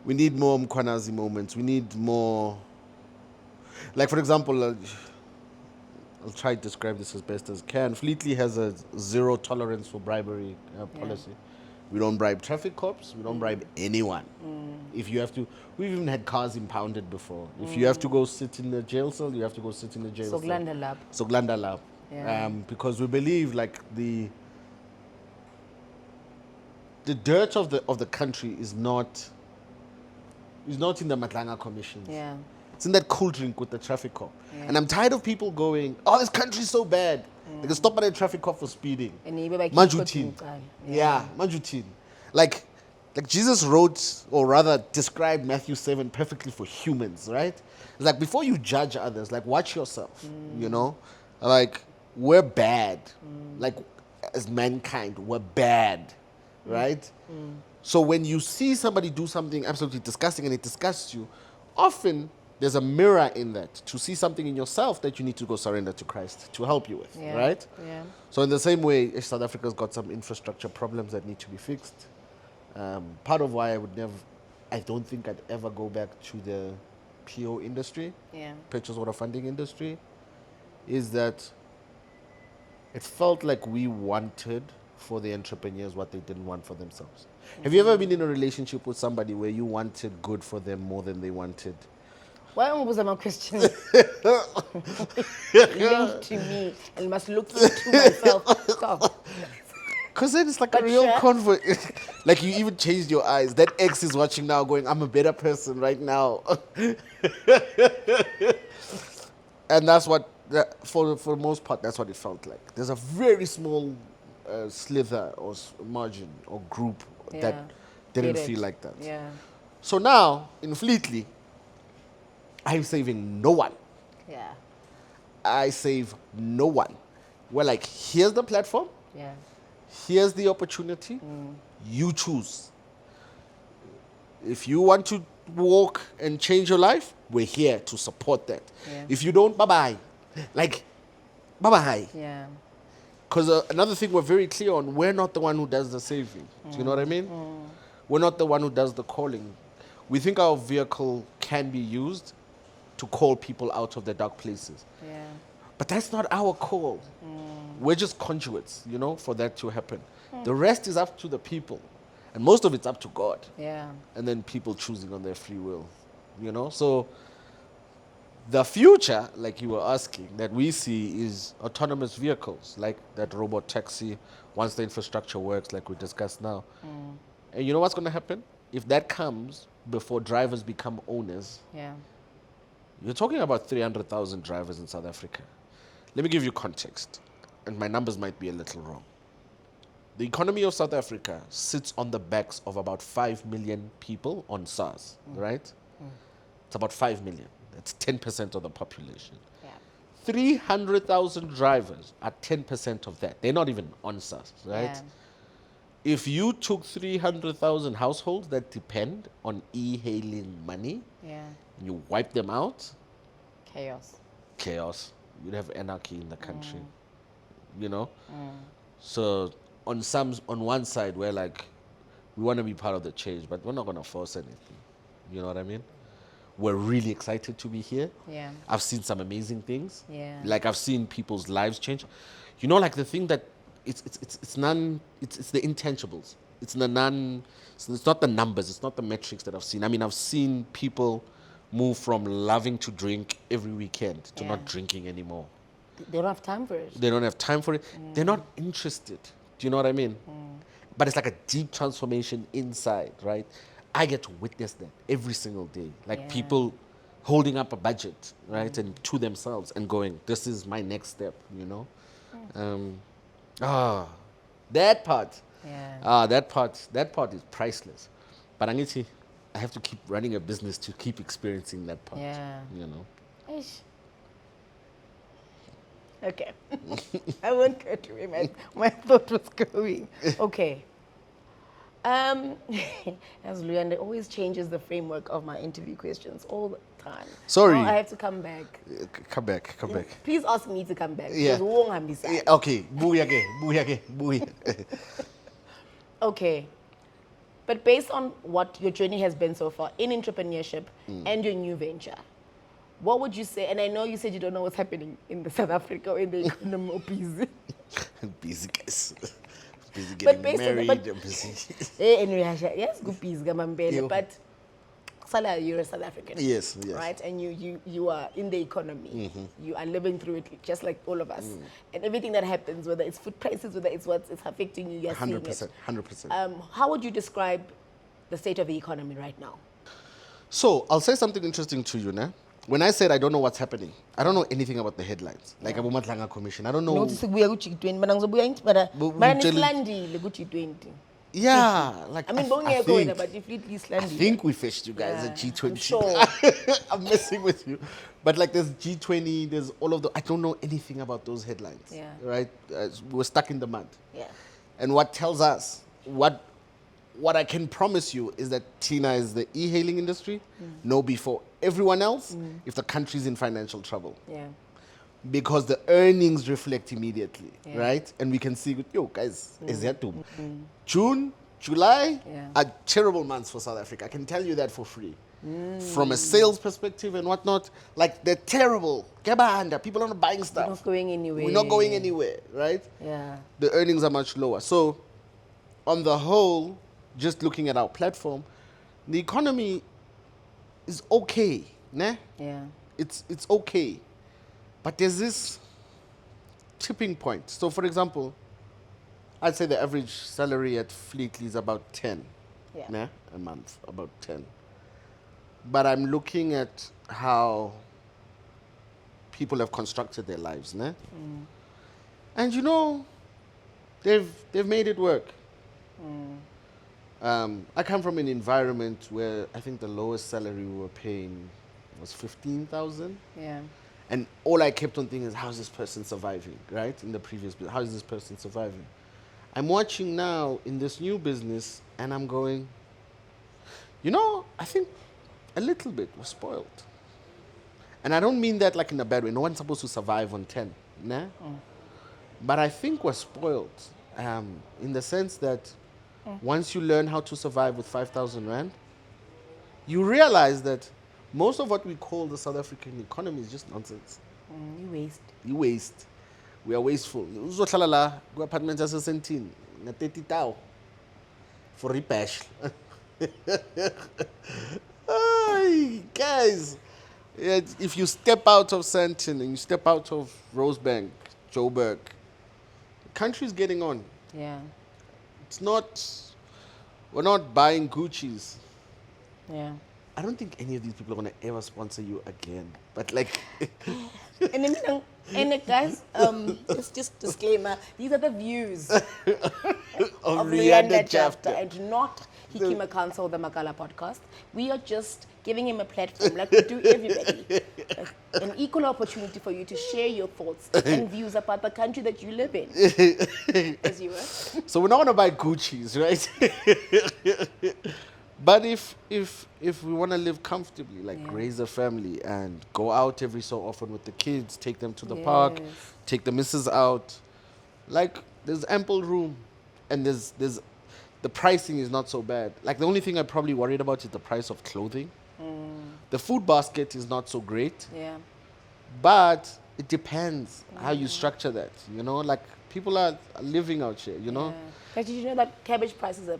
we need more Mkwanazi moments. We need more. Like, for example, I'll try to describe this as best as I can. Fleetly has a zero tolerance for bribery policy. We don't bribe traffic cops. We don't bribe anyone. If you have to, we've even had cars impounded before. If you have to go sit in the jail cell, you have to go sit in the jail cell. Soglanda Lab. Yeah. Because we believe like the dirt of the country is not in the Matlanga commissions. Yeah. It's in that cool drink with the traffic cop. And I'm tired of people going, oh, this country's so bad. They can stop at a traffic cop for speeding. Majutin. Yeah, Majutin. Like Jesus wrote, or rather described Matthew 7 perfectly for humans, right? It's like, before you judge others, like, watch yourself, Like, we're bad. Like, as mankind, we're bad, right? So when you see somebody do something absolutely disgusting and it disgusts you, often there's a mirror in that to see something in yourself that you need to go surrender to Christ to help you with, right? Yeah. So in the same way, South Africa's got some infrastructure problems that need to be fixed. Part of why I don't think I'd ever go back to the PO industry, purchase order funding industry, is that It felt like we wanted for the entrepreneurs what they didn't want for themselves. Have you ever been in a relationship with somebody where you wanted good for them more than they wanted? Why was my question linked to me and must look into myself? Stop. Because then it's like But a real sure. convert. Like you even changed your eyes. That ex is watching now going, I'm a better person right now. And that's what, for the most part, that's what it felt like. There's a very small slither or margin or group that didn't Get it. feel like that. Yeah. So now, in Fleetly, I'm saving no one. Yeah. I save no one. We're like, here's the platform. Yeah. Here's the opportunity. You choose. If you want to walk and change your life, we're here to support that. Yeah. If you don't, bye-bye. Like, bye-bye. Yeah. Because another thing we're very clear on, we're not the one who does the saving. Do you know what I mean? We're not the one who does the calling. We think our vehicle can be used to call people out of their dark places. Yeah. But that's not our call. We're just conduits, for that to happen. The rest is up to the people. And most of it's up to God. Yeah. And then people choosing on their free will, So the future, like you were asking, that we see is autonomous vehicles, like that robot taxi, once the infrastructure works, like we discussed now. And you know what's going to happen? If that comes before drivers become owners, Yeah. you're talking about 300,000 drivers in South Africa. Let me give you context, and my numbers might be a little wrong. The economy of South Africa sits on the backs of about 5 million people on SARS, right? It's about 5 million. That's 10% of the population. Yeah. 300,000 drivers are 10% of that. They're not even on SARS, right? Yeah. If you took 300,000 households that depend on e-hailing money, Yeah. and you wipe them out, Chaos. you'd have anarchy in the country, So on one side, we're like, we want to be part of the change, but we're not going to force anything. You know what I mean? We're really excited to be here. Yeah. I've seen some amazing things. Yeah. Like I've seen people's lives change. Like the thing that it's the intangibles. It's not the numbers, it's not the metrics that I've seen. I mean, I've seen people move from loving to drink every weekend to not drinking anymore. They don't have time for it. They don't have time for it. They're not interested. Do you know what I mean? But it's like a deep transformation inside, right? I get to witness that every single day. Like people holding up a budget, right? And to themselves and going, this is my next step, that part. Yeah. That part is priceless. But I have to keep running a business to keep experiencing that part. Yeah. Ish. Okay. I won't go to where my thought was going. Okay. As Luyanda always changes the framework of my interview questions all the time. Sorry. Now I have to come back. Come back. Please ask me to come back. Yeah. Because we won't have this. Yeah, okay. Booyah. Okay. But based on what your journey has been so far in entrepreneurship and your new venture, what would you say? And I know you said you don't know what's happening in the South Africa or in the economy or busy. Busy guys. Busy But getting based on married. but- and busy. Yes, good piece, Gamambele. Yeah. But Salah, you're a South African. Yes. Right? And you are in the economy. You are living through it just like all of us. And everything that happens, whether it's food prices, whether it's what's affecting you, you're seeing it. 100%. How would you describe the state of the economy right now? So I'll say something interesting to you now. When I said I don't know what's happening, I don't know anything about the headlines. Like Abu Matlanga Commission. I don't know. Notice we Yeah, like I mean, but if it's I think we fetched you guys at Yeah, G20. I'm sure. I'm messing with you. But like there's G20, there's all of the, I don't know anything about those headlines. Yeah. Right? We're stuck in the mud. Yeah. And what tells us, what I can promise you is that Tina is the e-hailing industry, know before everyone else if the country's in financial trouble. Yeah. Because the earnings reflect immediately, Yeah. right? And we can see, yo, guys, is that to June July Yeah. are terrible months for South Africa. I can tell you that for free. From a sales perspective and whatnot, like they're terrible. Kebanda, people are not buying stuff. We're not going anywhere. We're not going anywhere, right? Yeah. The earnings are much lower. So, on the whole, just looking at our platform, the economy is okay, né? Yeah. It's okay, but there's this tipping point. So, for example, I'd say the average salary at Fleetly is about 10, Yeah. né? A month, about 10. But I'm looking at how people have constructed their lives, né? And you know, they've made it work. I come from an environment where I think the lowest salary we were paying was 15,000. Yeah. And all I kept on thinking is, how's this person surviving, right? In the previous business, how is this person surviving? I'm watching now in this new business and I'm going, you know, I think a little bit was spoiled. And I don't mean that like in a bad way. No one's supposed to survive on 10, nah? But I think we're spoiled in the sense that once you learn how to survive with 5,000 Rand, you realize that most of what we call the South African economy is just nonsense. You waste. You waste. We are wasteful. Uzohlala la ku-apartment yasesentini na-30,000 for repash. Ay, guys, if you step out of Sandton and you step out of Rosebank, Joburg, the country's getting on. Yeah. It's not, we're not buying Gucci's. Yeah. I don't think any of these people are going to ever sponsor you again. But like, And guys, just disclaimer, these are the views of Luyanda Luyanda Jafta Jafta. and not Hikima Council, the Makala Podcast. We are just giving him a platform like we do everybody. An equal opportunity for you to share your thoughts and views about the country that you live in. As you were. So we're not going to buy Gucci's, right? But if we want to live comfortably, like raise a family and go out every so often with the kids, take them to the park, take the missus out, like there's ample room, and there's the pricing is not so bad. Like the only thing I'm probably worried about is the price of clothing. The food basket is not so great, Yeah. but it depends how you structure that. You know, like people are living out here. You know. But did you know that cabbage prices are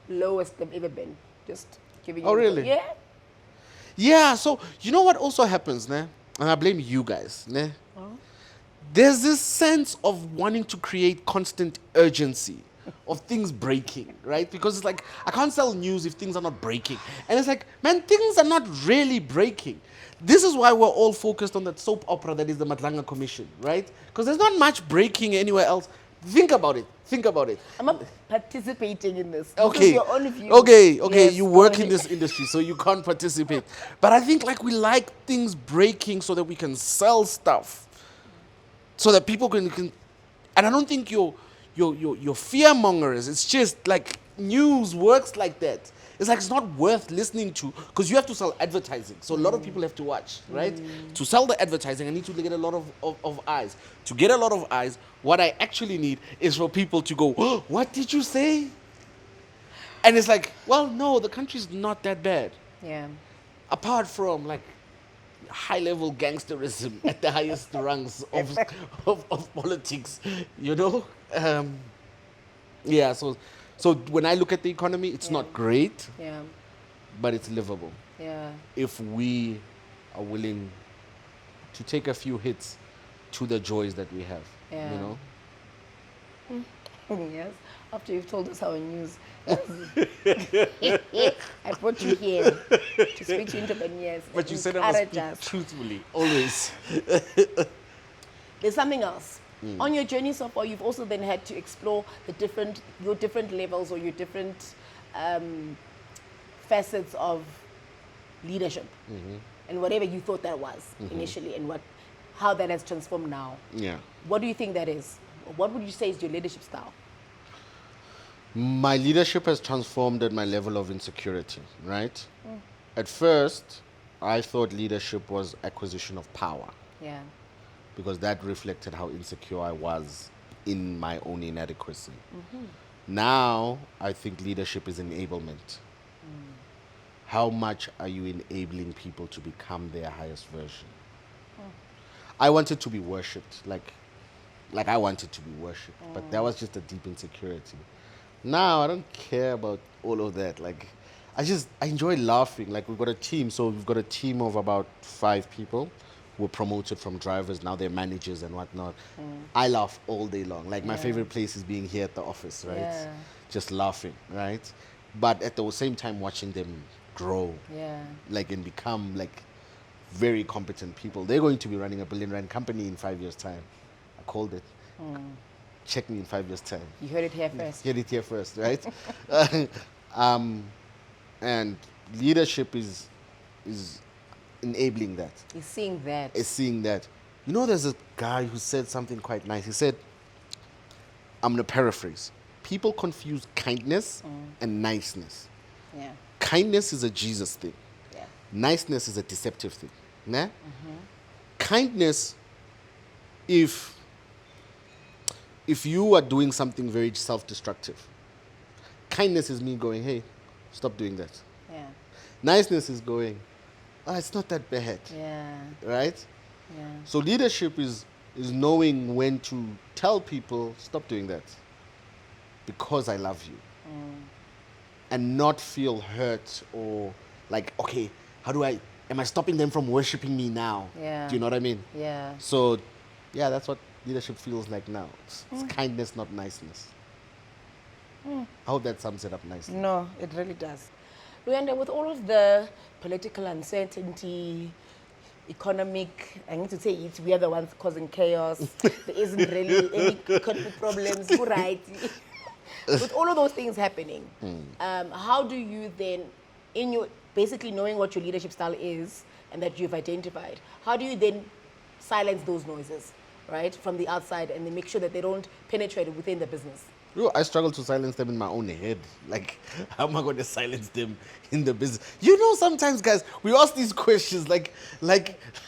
lowest they've ever been? Just giving you. Oh, really? Yeah. Yeah, so you know what also happens, né? And I blame you guys, né? There's this sense of wanting to create constant urgency of things breaking, right? Because it's like, I can't sell news if things are not breaking. And it's like, man, things are not really breaking. This is why we're all focused on that soap opera that is the Madlanga Commission, right? Because there's not much breaking anywhere else. Think about it. I'm not participating in this. This Okay. is your own view. Okay. Yes, You work only- in this industry, so you can't participate. But I think like we like things breaking so that we can sell stuff, so that people can. And I don't think your fear mongers. It's just like news works like that. It's like it's not worth listening to because you have to sell advertising. So a lot of people have to watch, right? To sell the advertising, I need to get a lot of eyes. To get a lot of eyes, what I actually need is for people to go, oh, what did you say? And it's like, well, no, the country's not that bad. Yeah. Apart from like high-level gangsterism at the highest rungs of politics, you know? Yeah, so when I look at the economy, it's not great, Yeah. but it's livable. Yeah. If we are willing to take a few hits to the joys that we have, Yeah. you know? Yes. After you've told us our news. I brought you here to speak to entrepreneurs. But you and said I must encourage speak us. truthfully, always. There's something else. On your journey so far, you've also then had to explore your different levels or your different facets of leadership, and whatever you thought that was initially, and how that has transformed now. Yeah. What do you think that is? What would you say is your leadership style? My leadership has transformed at my level of insecurity, right? At first, I thought leadership was acquisition of power Yeah. because that reflected how insecure I was in my own inadequacy. Now, I think leadership is enablement. How much are you enabling people to become their highest version? I wanted to be worshipped, like I wanted to be worshipped, but that was just a deep insecurity. Now I don't care about all of that. Like, I enjoy laughing. Like, we've got a team, so we've got a team of about 5 people who were promoted from drivers. Now they're managers and whatnot. I laugh all day long. Like, my favorite place is being here at the office, right? Yeah. Just laughing, right? But at the same time, watching them grow, Yeah. like, and become like very competent people. They're going to be running a billion-rand company in 5 years' time. I called it. Check me in 5 years' time. You heard it here first. Get it here first, right? And leadership is enabling that. You're seeing that. Is seeing that. You know, there's a guy who said something quite nice. He said, I'm going to paraphrase. People confuse kindness and niceness. Yeah. Kindness is a Jesus thing. Yeah. Niceness is a deceptive thing. Nah? Kindness, if you are doing something very self-destructive, kindness is me going, hey, stop doing that. Yeah. Niceness is going, oh, it's not that bad, Yeah. right? Yeah. So leadership is knowing when to tell people, stop doing that because I love you. And not feel hurt or like, okay, am I stopping them from worshiping me now? Yeah. Do you know what I mean? Yeah. So, yeah, that's what leadership feels like now. It's kindness, not niceness. I hope that sums it up nicely. No, it really does. Luyanda, with all of the political uncertainty, economic, I need to say it, we are the ones causing chaos. There isn't really any economic problems, right? With all of those things happening, how do you then, in your basically knowing what your leadership style is and that you've identified, how do you then silence those noises, right, from the outside and then make sure that they don't penetrate within the business? Yo, I struggle to silence them in my own head. Like, how am I going to silence them in the business? You know, sometimes, guys, we ask these questions like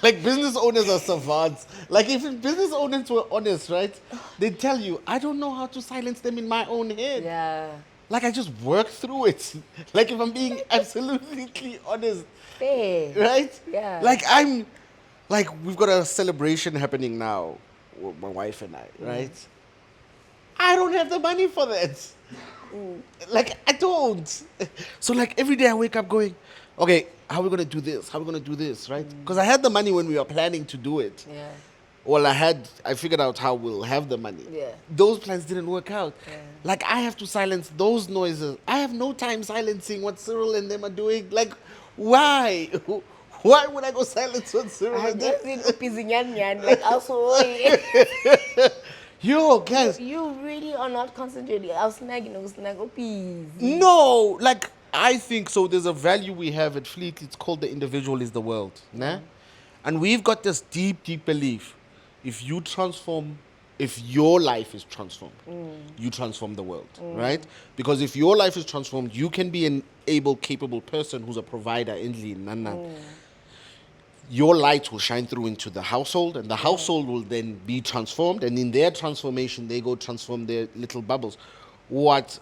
business owners are savants. Like, if business owners were honest, right, they'd tell you, I don't know how to silence them in my own head. Yeah. Like, I just work through it. Like, if I'm being absolutely honest. Fair. Right? Yeah. Like, we've got a celebration happening now, with my wife and I, right? I don't have the money for that. Like, I don't. So, like, every day I wake up going, okay, how are we going to do this? How are we going to do this, right? Because I had the money when we were planning to do it. Yeah. Well, I figured out how we'll have the money. Yeah. Those plans didn't work out. Yeah. Like, I have to silence those noises. I have no time silencing what Cyril and them are doing. Like, why? Why would I go silence what Cyril I and them? just think like also Yo, guys. you really are not concentrating. I was snagging, please. No, like, I think so. There's a value we have at Fleet. It's called the individual is the world. Nah? And we've got this deep, deep belief. If your life is transformed, you transform the world, right? Because if your life is transformed, you can be an able, capable person who's a provider in your light will shine through into the household, and the household will then be transformed, and in their transformation, they go transform their little bubbles. What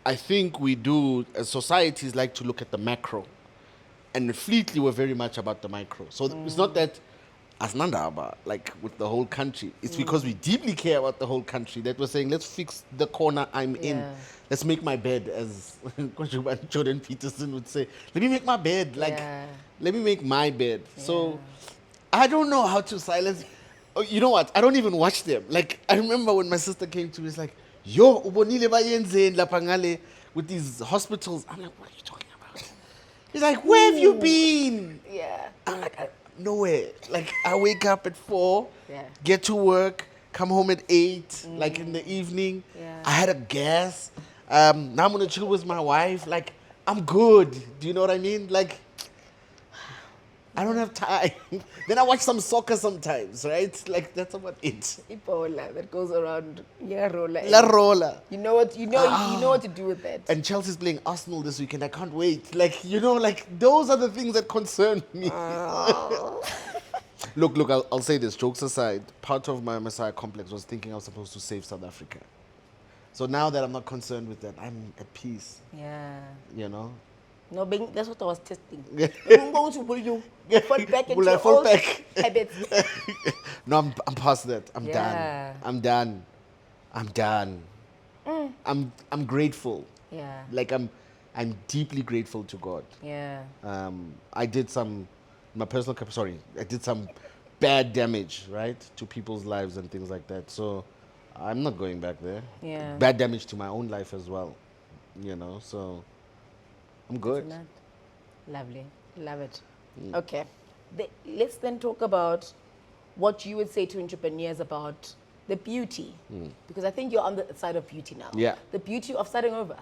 I think we do as societies like to look at the macro, and Fleetly we're very much about the micro. So it's not that Asnandaba, like with the whole country. It's because we deeply care about the whole country that we're saying, let's fix the corner I'm in. Yeah. Let's make my bed, as Jordan Peterson would say. Let me make my bed. Like, let me make my bed. So I don't know how to silence. Oh, you know what? I don't even watch them. Like, I remember when my sister came to me, it's like, yo, ubonile bayenze lapha ngale with these hospitals. I'm like, what are you talking about? He's like, where have you been? Yeah. I'm like, nowhere. Like, I wake up at 4, Yeah. get to work, come home at 8, like in the evening. Yeah. I had a gas. Now I'm gonna chill with my wife. Like, I'm good. Do you know what I mean? Like, I don't have time. Then I watch some soccer sometimes, right? Like, that's about it. Ipola that goes around. Yeah, roller. La Rola. You know what? You know what to do with that. And Chelsea's playing Arsenal this weekend. I can't wait. Like, you know, like, those are the things that concern me. Look, I'll say this. Jokes aside, part of my Messiah complex was thinking I was supposed to save South Africa. So now that I'm not concerned with that, I'm at peace, Yeah. you know. No, that's what I was testing. I'm going to pull you fall back into Will I your fall old back? habits. No, I'm past that. I'm done. Yeah. I'm done. I'm done. I'm grateful. Yeah. Like I'm deeply grateful to God. Yeah. I did some I did some bad damage, right, to people's lives and things like that. So I'm not going back there. Yeah. Bad damage to my own life as well, so I'm good. Isn't that lovely? Love it. Okay. Let's then talk about what you would say to entrepreneurs about the beauty. Because I think you're on the side of beauty now. Yeah. The beauty of starting over,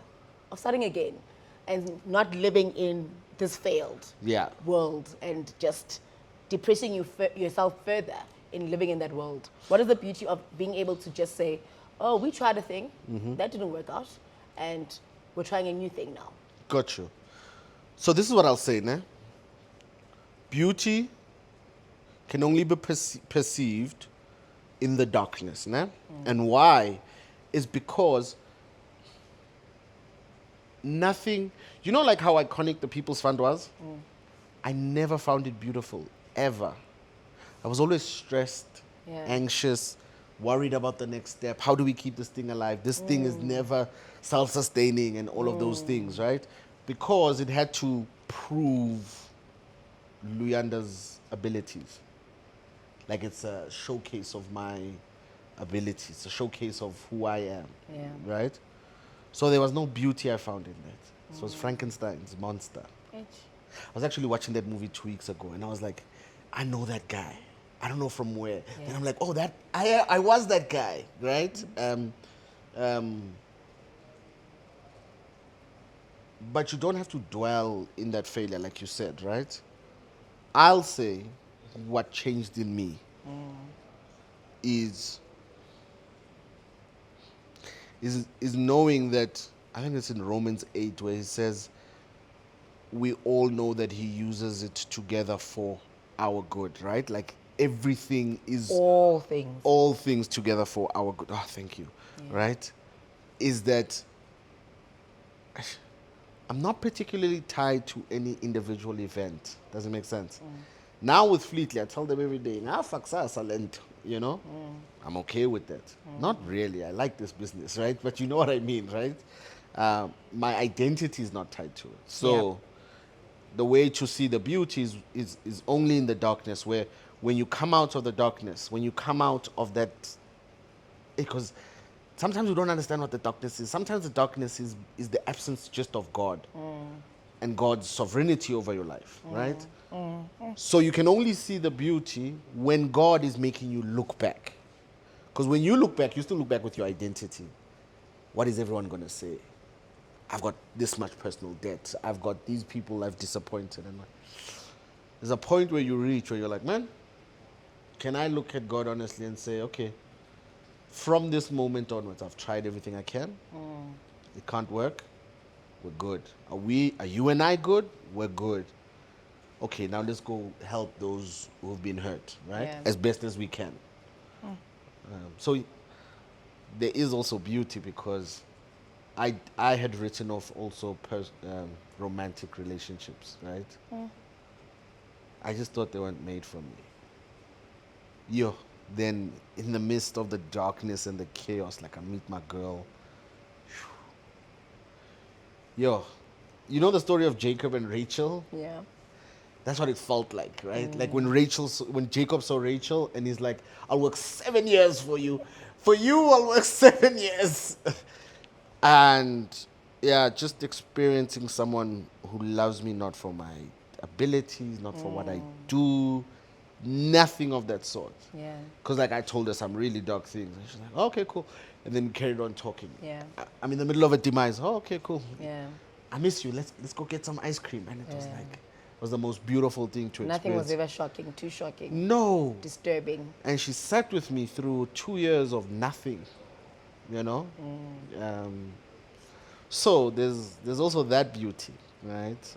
of starting again, and not living in this failed Yeah. world and just depressing yourself further in living in that world. What is the beauty of being able to just say, oh, we tried a thing, that didn't work out, and we're trying a new thing now. Got you. So this is what I'll say, ne? Beauty can only be perceived in the darkness, ne? And why? Is because nothing, like how iconic the People's Fund was? I never found it beautiful, ever. I was always stressed, anxious, worried about the next step. How do we keep this thing alive? This thing is never self-sustaining and all of those things, right? Because it had to prove Luyanda's abilities. Like it's a showcase of my abilities, it's a showcase of who I am, right? So there was no beauty I found in that. It was Frankenstein's monster. I was actually watching that movie 2 weeks ago, and I was like, I know that guy. I don't know from where. And I'm like, oh, I was that guy, right? But you don't have to dwell in that failure, like you said, right? I'll say what changed in me is knowing that, I think it's in Romans 8 where he says, we all know that he uses it together for our good, right? Like everything is... All things. All things together for our good. Oh, thank you. Right? Is that I'm not particularly tied to any individual event. Does it make sense? Now with Fleetly, I tell them every day, I'm okay with that. Not really. I like this business, right? But you know what I mean, right? My identity is not tied to it. So the way to see the beauty is only in the darkness, where when you come out of the darkness, when you come out of that, because sometimes we don't understand what the darkness is. Sometimes the darkness is the absence just of God and God's sovereignty over your life, right? So you can only see the beauty when God is making you look back. Because when you look back, you still look back with your identity. What is everyone going to say? I've got this much personal debt. I've got these people I've disappointed. And there's a point where you reach where you're like, man, can I look at God honestly and say, okay, from this moment onwards, I've tried everything I can. It can't work. We're good. Are you and I good? We're good. Okay, now let's go help those who've been hurt, right? As best as we can. So there is also beauty, because I had written off also romantic relationships, right? I just thought they weren't made for me. Then in the midst of the darkness and the chaos, like I meet my girl. You know the story of Jacob and Rachel? Yeah. That's what it felt like, right? Like when Jacob saw Rachel and he's like, I'll work 7 years for you. For you, I'll work 7 years. And just experiencing someone who loves me not for my abilities, not for what I do, nothing of that sort. Yeah. Because like I told her some really dark things. And she's like, oh, okay, cool. And then we carried on talking. Yeah. I'm in the middle of a demise. Oh, okay, cool. Yeah. I miss you. Let's go get some ice cream. And it was like, it was the most beautiful thing to Nothing experience. was ever shocking, too shocking. No. Disturbing. And she sat with me through 2 years of nothing, So there's also that beauty, right?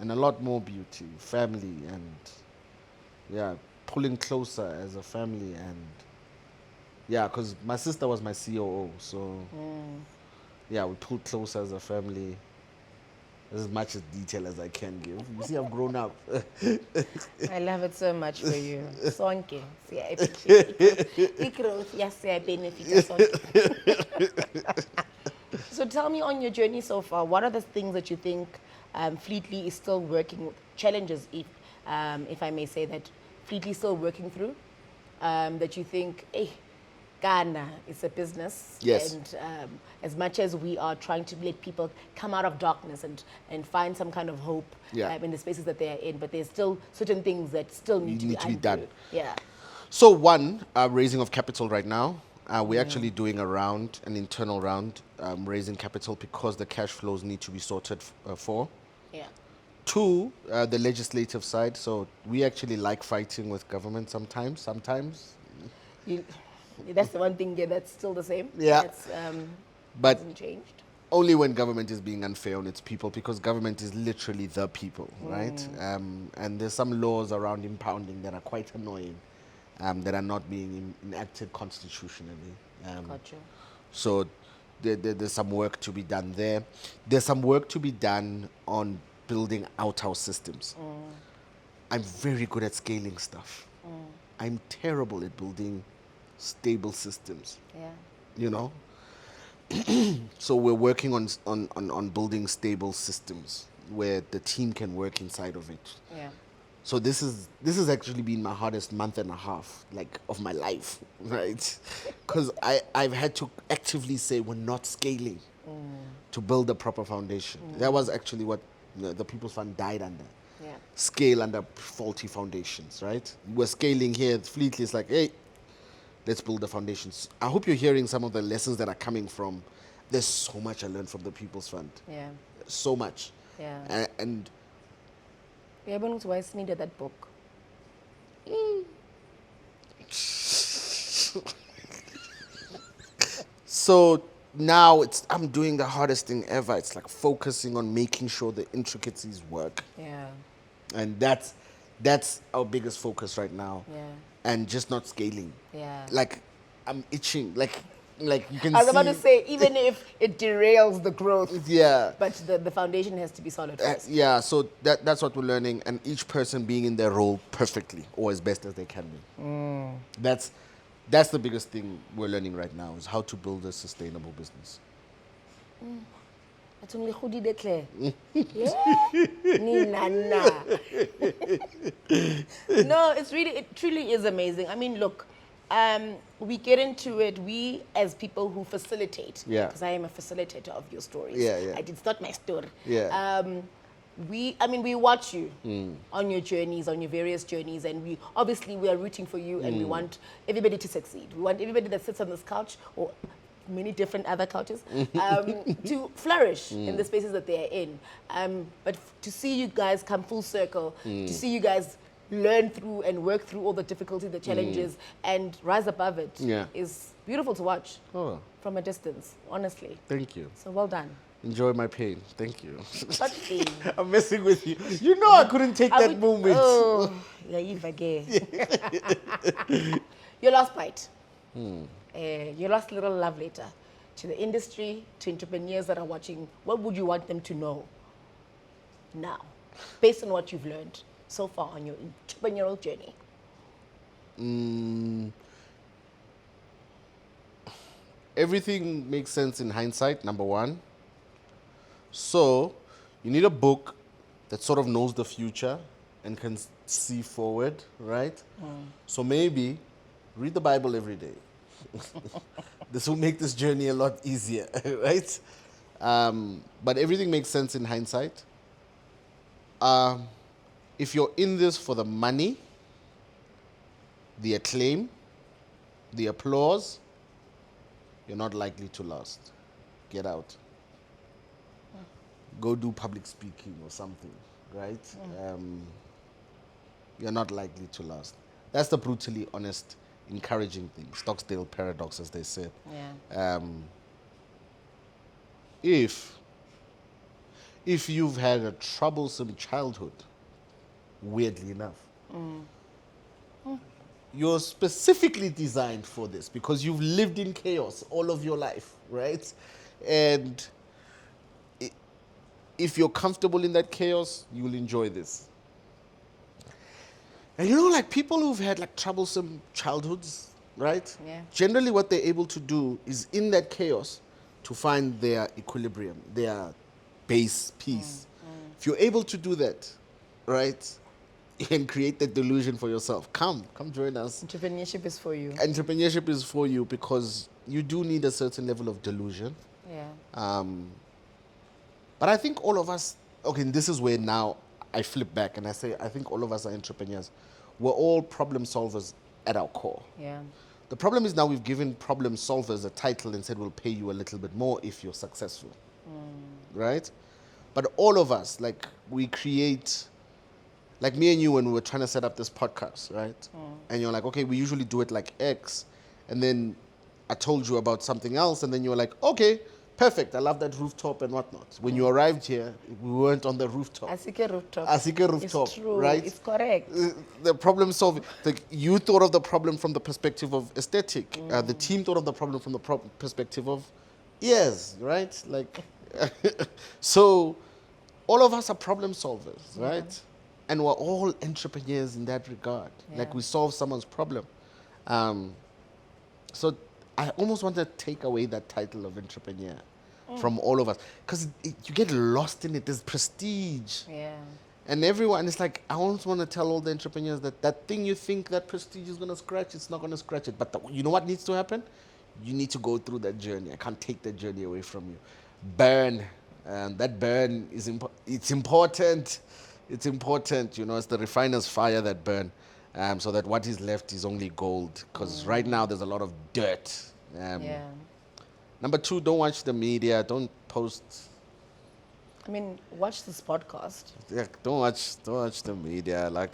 And a lot more beauty, family, and pulling closer as a family, and Yeah, because my sister was my COO, so yeah, we pulled close as a family. As much as detail as I can give. You see, I've grown up. I love it so much for you. Sonke. Igrowth, yes, I benefit sonke. So tell me on your journey so far, what are the things that you think Fleetly is still working, challenges, if I may say that, Fleetly is still working through, that you think, hey, Ghana is a business. Yes. And as much as we are trying to let people come out of darkness and find some kind of hope in the spaces that they are in, but there's still certain things that still need to be done. Yeah. So one, raising of capital right now. We're actually doing an internal round, raising capital because the cash flows need to be sorted for. Yeah. Two, the legislative side. So we actually like fighting with government sometimes. That's the one thing that's still the same. Yeah. That's, But hasn't changed. only when government is being unfair on its people, because government is literally the people, right? And there's some laws around impounding that are quite annoying, that are not being enacted constitutionally. Gotcha. So there's some work to be done there. There's some work to be done on building out our systems. I'm very good at scaling stuff. I'm terrible at building stable systems. Yeah. You know? So we're working on building stable systems where the team can work inside of it. Yeah. So this has actually been my hardest month and a half, like, of my life, right? Because I've had to actively say we're not scaling to build a proper foundation. That was actually what the People's Fund died under. Yeah. Scale under faulty foundations, right? We're scaling here. Fleetly is like, hey, let's build the foundations. I hope you're hearing some of the lessons that are coming from. There's so much I learned from the People's Fund. Yeah. So much. Yeah. And Yeah, but why needed that book? so now I'm doing the hardest thing ever. It's like focusing on making sure the intricacies work. Yeah. And that's our biggest focus right now. Yeah. And just not scaling. Yeah. Like, I'm itching. Like you can see. I was about to say, even if it derails the growth. Yeah. But the foundation has to be solid first. Yeah, so that's what we're learning, and each person being in their role perfectly or as best as they can be. That's the biggest thing we're learning right now, is how to build a sustainable business. It's only Khudi Declare. No, it truly is amazing. I mean, look, we get into it, we as people who facilitate, because I am a facilitator of your stories. It's not my story. We watch you on your journeys, on your various journeys, and we are rooting for you, and we want everybody to succeed. We want everybody that sits on this couch, or many different other cultures, to flourish in the spaces that they are in. But to see you guys come full circle, to see you guys learn through and work through all the difficulties, the challenges, and rise above it is beautiful to watch from a distance, honestly. Thank you. So well done. Enjoy my pain. Thank you. What pain? I'm messing with you. You know I couldn't take that moment. Oh, naive again. Your last bite. Your last little love letter to the industry, to entrepreneurs that are watching. What would you want them to know now, based on what you've learned so far on your entrepreneurial journey? Everything makes sense in hindsight, number one. So you need a book that sort of knows the future and can see forward, right? So maybe read the Bible every day. This will make this journey a lot easier, right? But everything makes sense in hindsight. If you're in this for the money, the acclaim, the applause, you're not likely to last. Get out. Go do public speaking or something, right? You're not likely to last. That's the brutally honest, encouraging thing. Stockdale paradox, as they said. If you've had a troublesome childhood, weirdly enough, you're specifically designed for this because you've lived in chaos all of your life, right? And if you're comfortable in that chaos, you'll enjoy this. And like people who've had like troublesome childhoods, right? Yeah. Generally what they're able to do is in that chaos to find their equilibrium, their base peace. If you're able to do that, right, you can create that delusion for yourself. Come join us. Entrepreneurship is for you. Entrepreneurship is for you because you do need a certain level of delusion. Yeah. But I think all of us, okay, this is where now I flip back and I say, I think all of us are entrepreneurs. We're all problem solvers at our core. Yeah. The problem is now we've given problem solvers a title and said we'll pay you a little bit more if you're successful. Right? But all of us, like we create, like me and you when we were trying to set up this podcast, right? And you're like, okay, we usually do it like X. And then I told you about something else and then you were like, okay, perfect. I love that rooftop and whatnot. When you arrived here, we weren't on the rooftop. Asike rooftop. Asike rooftop, It's true. right? It's correct. The problem solving. You thought of the problem from the perspective of aesthetic. The team thought of the problem from the perspective of ears, right? Like, so all of us are problem solvers, right? And we're all entrepreneurs in that regard. Like we solve someone's problem. So I almost want to take away that title of entrepreneur from all of us because you get lost in it. There's prestige. Yeah. And everyone, it's like, I almost want to tell all the entrepreneurs that thing you think that prestige is going to scratch, it's not going to scratch it. But you know what needs to happen? You need to go through that journey. I can't take that journey away from you. Burn. That burn is it's important. It's important, it's the refiner's fire that burn. So that what is left is only gold. Because right now there's a lot of dirt. Number 2, don't watch the media. Don't post. I mean, watch this podcast. Yeah, don't watch the media. Like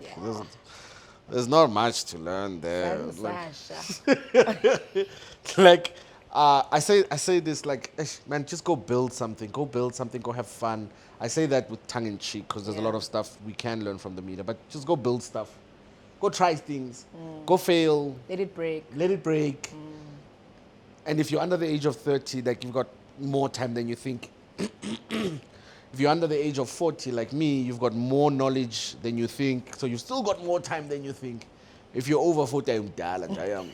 there's not much to learn there. Like I say this like, man, just go build something. Go have fun. I say that with tongue in cheek because there's a lot of stuff we can learn from the media. But just go build stuff. Go try things. Go fail. Let it break. And if you're under the age of 30, like you've got more time than you think. If you're under the age of 40, like me, you've got more knowledge than you think. So you've still got more time than you think. If you're over 40, I'm dala. I'm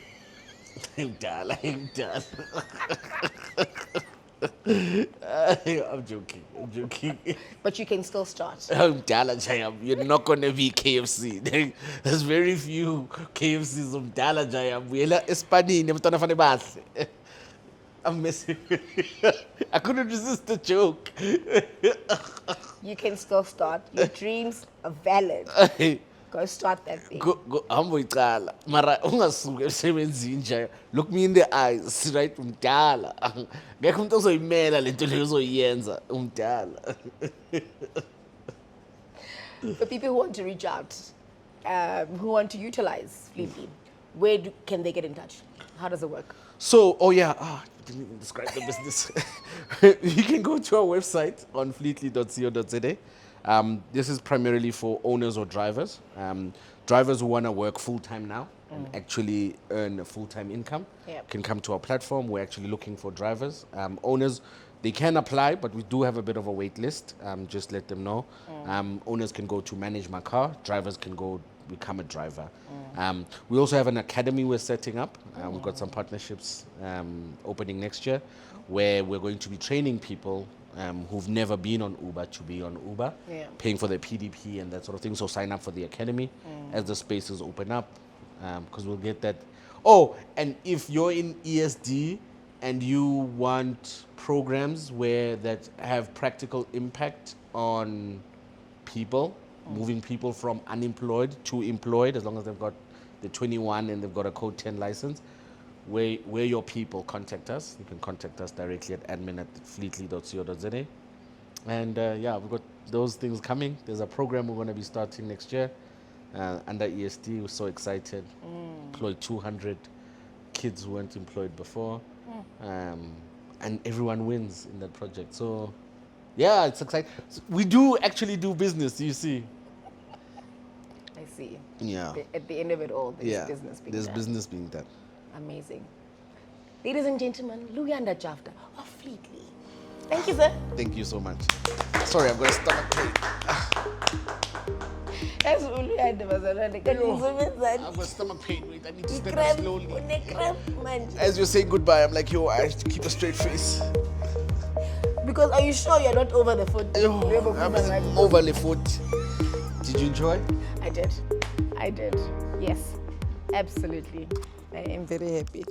joking. But you can still start. You're not going to be KFC. There's very few KFCs of Dala Jayam. I'm messing. I couldn't resist the joke. You can still start. Your dreams are valid. Go start that thing. Mara look me in the eyes, right? Umdala. Ngekho umuntu ozoyimela lento leyo uzoyenza umdala. For people who want to reach out, who want to utilize Fleetly, where can they get in touch? How does it work? So, I didn't even describe the business. You can go to our website on fleetly.co.za. This is primarily for owners or drivers. Drivers who want to work full-time now and actually earn a full-time income can come to our platform. We're actually looking for drivers. Owners, they can apply, but we do have a bit of a wait list. Just let them know. Owners can go to Manage My Car. Drivers can go become a driver. We also have an academy we're setting up. We've got some partnerships opening next year where we're going to be training people who've never been on Uber to be on Uber, paying for their PDP and that sort of thing. So sign up for the academy as the spaces open up, because we'll get that. Oh, and if you're in ESD and you want programs that have practical impact on people, moving people from unemployed to employed, as long as they've got the 21 and they've got a Code 10 license, we're your people. Contact us. You can contact us directly at admin@fleetly.co.za. And we've got those things coming. There's a program we're going to be starting next year under ESD. We're so excited. Employ 200 kids who weren't employed before. And everyone wins in that project. So, it's exciting. So we do actually do business, you see. I see. Yeah. At the end of it all, there's Yeah. business being There's done. business being done. Amazing. Ladies and gentlemen, Luyanda Jafta of Fleetly. Thank you, sir. Thank you so much. Sorry, I've got a stomach pain. That's Luyanda Bazalwane. Can you zoom in, son? I've got stomach pain. Wait, I need to stand up Cramp, slowly. cramp, man. As you're saying goodbye, I'm like, yo, I have to keep a straight face. Because are you sure you're not over the foot? I'm overly foot. Did you enjoy? I did. Yes, absolutely. I am very happy.